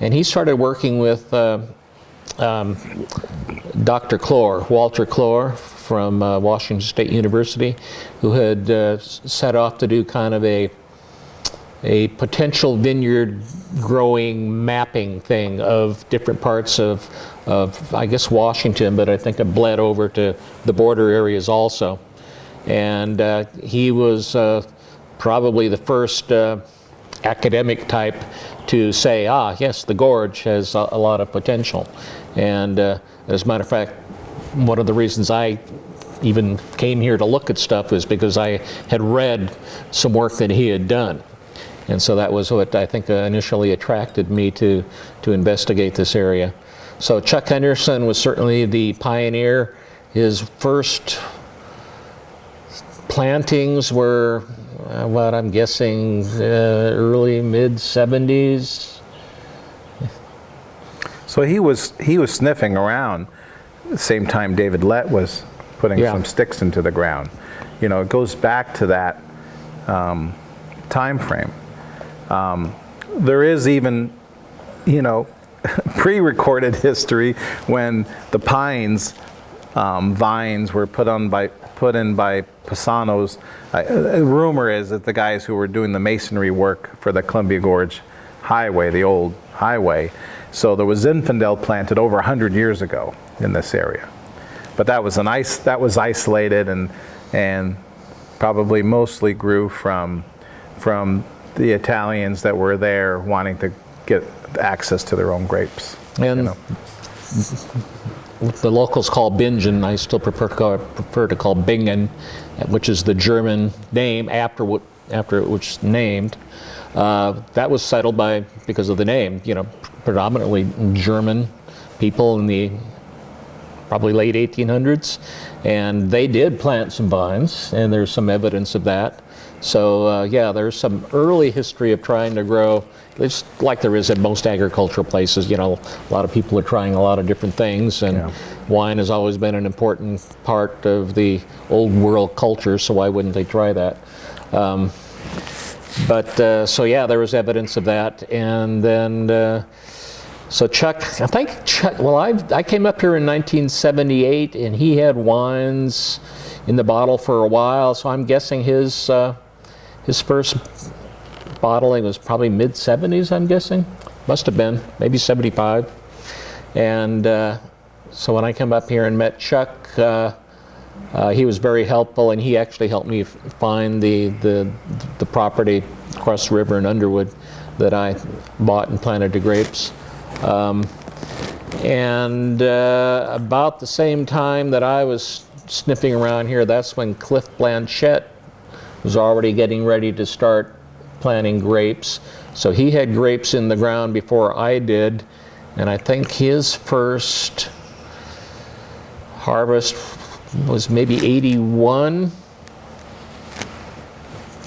And he started working with Dr. Clore, Walter Clore from Washington State University, who had set off to do kind of a potential vineyard growing mapping thing of different parts of I guess Washington, but I think it bled over to the border areas also. And he was probably the first academic type to say, yes, the Gorge has a lot of potential. And as a matter of fact, one of the reasons I even came here to look at stuff was because I had read some work that he had done. And so that was what I think initially attracted me to investigate this area. So Chuck Henderson was certainly the pioneer. His first plantings were, what I'm guessing, early, mid-70s. So he was sniffing around the same time David Lett was putting some sticks into the ground. You know, it goes back to that time frame. There is even, you know, pre-recorded history when the pines vines were put in by Pisano's. Rumor is that the guys who were doing the masonry work for the Columbia Gorge highway, the old highway, so there was Zinfandel planted over 100 years ago in this area. But that was isolated and probably mostly grew from the Italians that were there wanting to get access to their own grapes. And you know. The locals call Bingen, I still prefer to call Bingen, which is the German name after it was named. That was settled because of the name, you know, predominantly German people in the probably late 1800s, and they did plant some vines, and there's some evidence of that. So yeah, there's some early history of trying to grow. It's like there is at most agricultural places. You know, a lot of people are trying a lot of different things, and wine has always been an important part of the old world culture. So why wouldn't they try that? So yeah, there was evidence of that, and then so Chuck, well, I came up here in 1978, and he had wines in the bottle for a while. So I'm guessing his first bottling was probably mid-70s, I'm guessing. Must have been, maybe 75. And so when I came up here and met Chuck, he was very helpful, and he actually helped me find the property across the river in Underwood that I bought and planted the grapes. About the same time that I was sniffing around here, that's when Cliff Blanchette was already getting ready to start planting grapes. So he had grapes in the ground before I did, and I think his first harvest was maybe 81.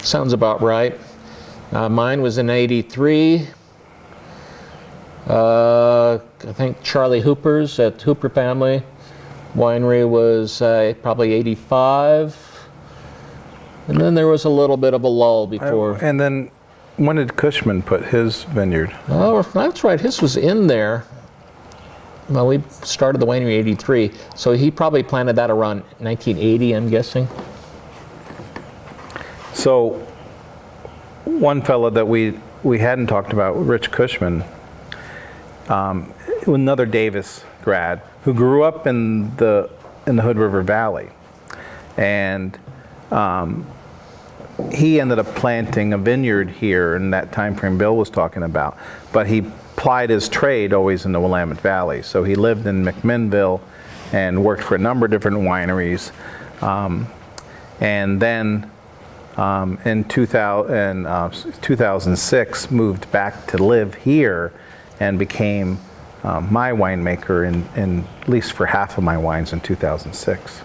Sounds about right. Mine was in 83. I think Charlie Hooper's at Hooper Family Winery was probably 85. And then there was a little bit of a lull before. And then when did Cushman put his vineyard? Oh, that's right. His was in there. Well, we started the winery in 83, so he probably planted that around 1980, I'm guessing. So one fellow that we hadn't talked about, Rich Cushman, another Davis grad who grew up in the Hood River Valley, and he ended up planting a vineyard here in that time frame Bill was talking about, but he plied his trade always in the Willamette Valley. So he lived in McMinnville and worked for a number of different wineries, and then in 2006 moved back to live here and became my winemaker in at least for half of my wines in 2006.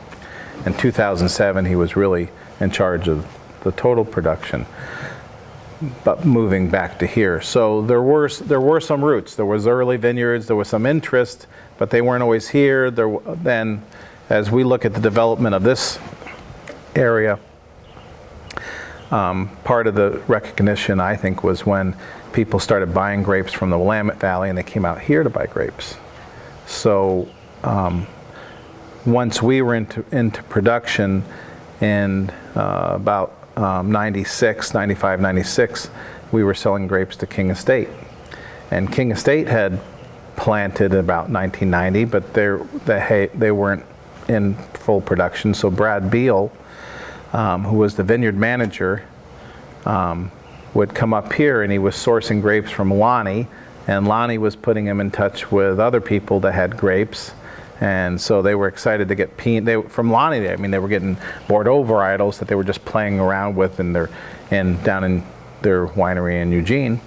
In 2007 he was really in charge of the total production, but moving back to here. So there were some roots. There was early vineyards, there was some interest, but they weren't always here. Then as we look at the development of this area, part of the recognition, I think, was when people started buying grapes from the Willamette Valley and they came out here to buy grapes. So once we were into production in about 96, 96, we were selling grapes to King Estate. And King Estate had planted about 1990, but they weren't in full production. So Brad Beal, who was the vineyard manager, would come up here, and he was sourcing grapes from Lonnie, and Lonnie was putting him in touch with other people that had grapes, And so they were excited to get from Lonnie. I mean, they were getting Bordeaux varietals that they were just playing around with down in their winery in Eugene.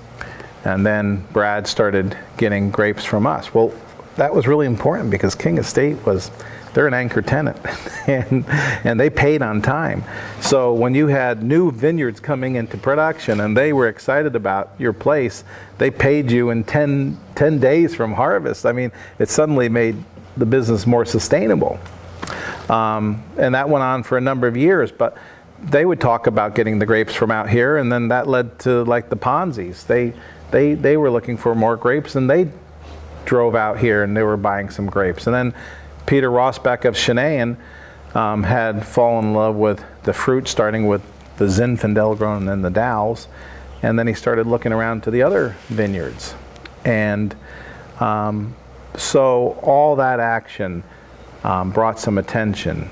And then Brad started getting grapes from us. Well, that was really important because King Estate they're an anchor tenant, and they paid on time. So when you had new vineyards coming into production and they were excited about your place, they paid you in 10 days from harvest. I mean, it suddenly made the business more sustainable. And that went on for a number of years, but they would talk about getting the grapes from out here, and then that led to like the Ponzi's. They were looking for more grapes, and they drove out here and they were buying some grapes. And then Peter Rosbach of Chenayan had fallen in love with the fruit, starting with the Zinfandel and then the Dow's, and then he started looking around to the other vineyards. And so all that action brought some attention.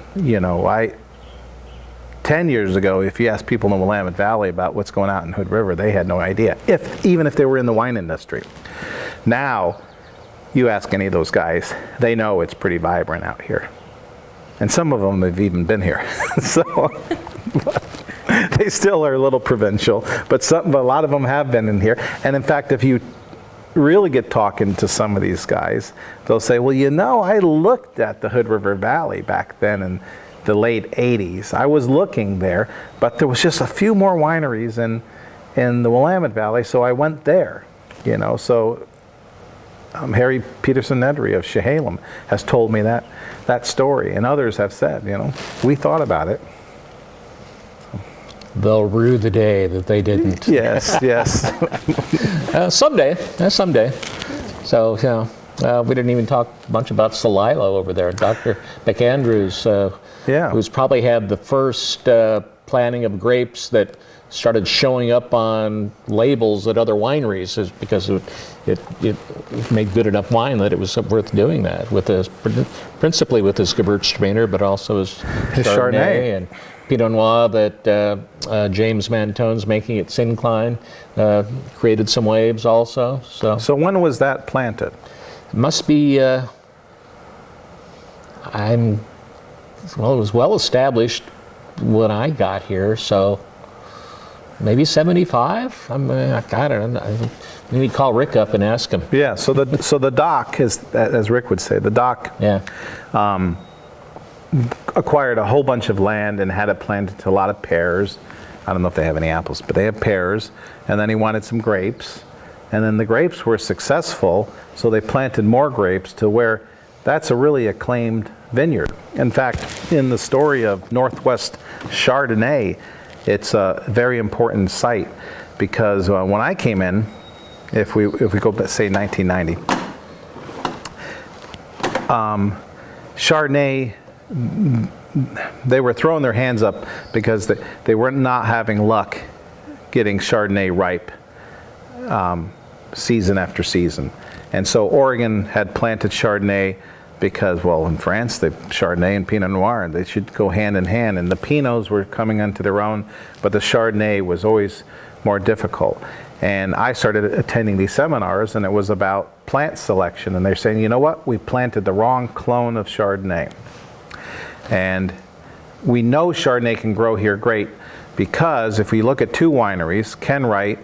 10 years ago, if you asked people in the Willamette Valley about what's going on in Hood River, they had no idea, even if they were in the wine industry. Now, you ask any of those guys, they know it's pretty vibrant out here. And some of them have even been here. So they still are a little provincial, but a lot of them have been in here. And in fact, if you really get talking to some of these guys, they'll say, well, I looked at the Hood River Valley back then in the late 80s. I was looking there, but there was just a few more wineries in the Willamette Valley, so I went there. So Harry Peterson Nedry of Chehalem has told me that story, and others have said, we thought about it. They'll rue the day that they didn't. Yes. Someday. So, we didn't even talk much about Celilo over there. Dr. McAndrews, who's probably had the first planting of grapes that started showing up on labels at other wineries, is because it made good enough wine that it was worth doing that principally with his Gewürztraminer, but also his Chardonnay and Pinot Noir that James Mantone's making at Syncline created some waves also. So when was that planted? It must be, it was well established when I got here, so maybe 75. I don't know. We need to call Rick up and ask him. Yeah. So the doc, as Rick would say, the doc acquired a whole bunch of land and had it planted to a lot of pears. I don't know if they have any apples, but they have pears. And then he wanted some grapes. And then the grapes were successful, so they planted more grapes to where that's a really acclaimed vineyard. In fact, in the story of Northwest Chardonnay, it's a very important site because when I came in, if we go to say 1990, Chardonnay, they were throwing their hands up because they were not having luck getting Chardonnay ripe season after season. And so Oregon had planted Chardonnay because, in France, the Chardonnay and Pinot Noir, they should go hand in hand. And the Pinots were coming onto their own, but the Chardonnay was always more difficult. And I started attending these seminars, and it was about plant selection. And they're saying, you know what? We planted the wrong clone of Chardonnay. And we know Chardonnay can grow here great because if we look at two wineries, Ken Wright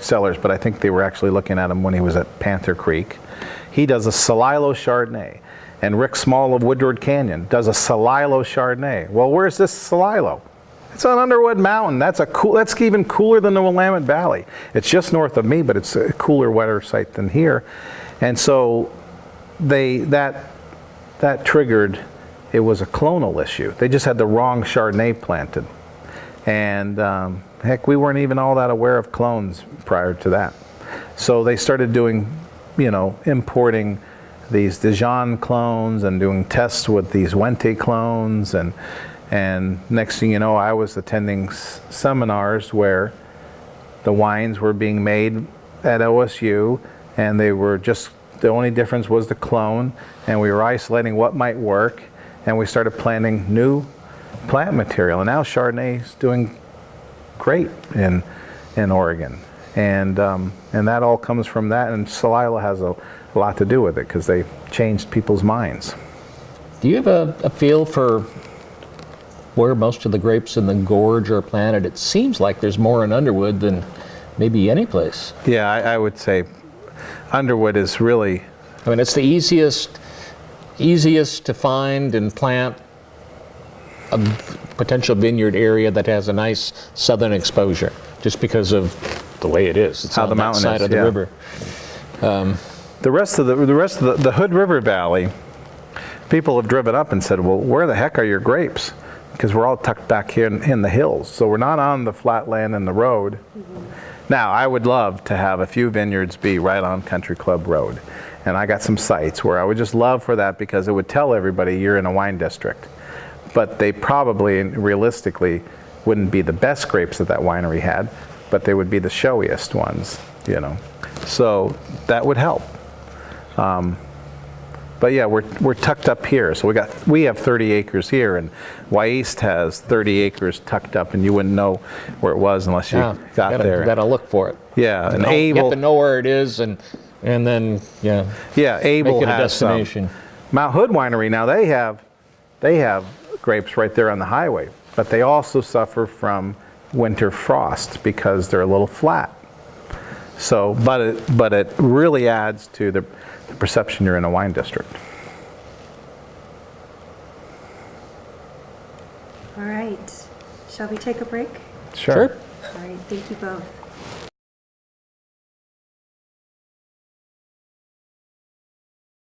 Cellars, but I think they were actually looking at him when he was at Panther Creek. He does a Celilo Chardonnay. And Rick Small of Woodward Canyon does a Celilo Chardonnay. Well, where's this Celilo? It's on Underwood Mountain. That's even cooler than the Willamette Valley. It's just north of me, but it's a cooler, wetter site than here. And so that triggered, it was a clonal issue. They just had the wrong Chardonnay planted. And heck, we weren't even all that aware of clones prior to that. So they started doing, importing these Dijon clones and doing tests with these Wente clones. And next thing you know, I was attending seminars where the wines were being made at OSU, and they were just, the only difference was the clone, and we were isolating what might work, and we started planting new plant material. And now Chardonnay is doing great in Oregon. And that all comes from that, and Celilo has a lot to do with it because they changed people's minds. Do you have a feel for where most of the grapes in the Gorge are planted? It seems like there's more in Underwood than maybe any place. Yeah, I would say Underwood is really, I mean, it's the easiest to find and plant a potential vineyard area that has a nice southern exposure, just because of the way it is. It's How on the that mountain side is, of the yeah. river. the rest of the Hood River Valley, people have driven up and said, well, where the heck are your grapes? Because we're all tucked back here in the hills. So we're not on the flat land and the road. Now, I would love to have a few vineyards be right on Country Club Road. And I got some sites where I would just love for that because it would tell everybody you're in a wine district. But they probably, realistically, wouldn't be the best grapes that that winery had, but they would be the showiest ones, you know. So that would help. But yeah, we're tucked up here. So we have 30 acres here, and Wyest has 30 acres tucked up, and you wouldn't know where it was unless you got there. You gotta look for it. Yeah, and You have Abel. to know where it is, and then Yeah, make Abel it a has some. destination. Mount Hood Winery, now they have grapes right there on the highway, but they also suffer from winter frost because they're a little flat. So, but it really adds to the perception you're in a wine district. All right. Shall we take a break? Sure. All right. Thank you both.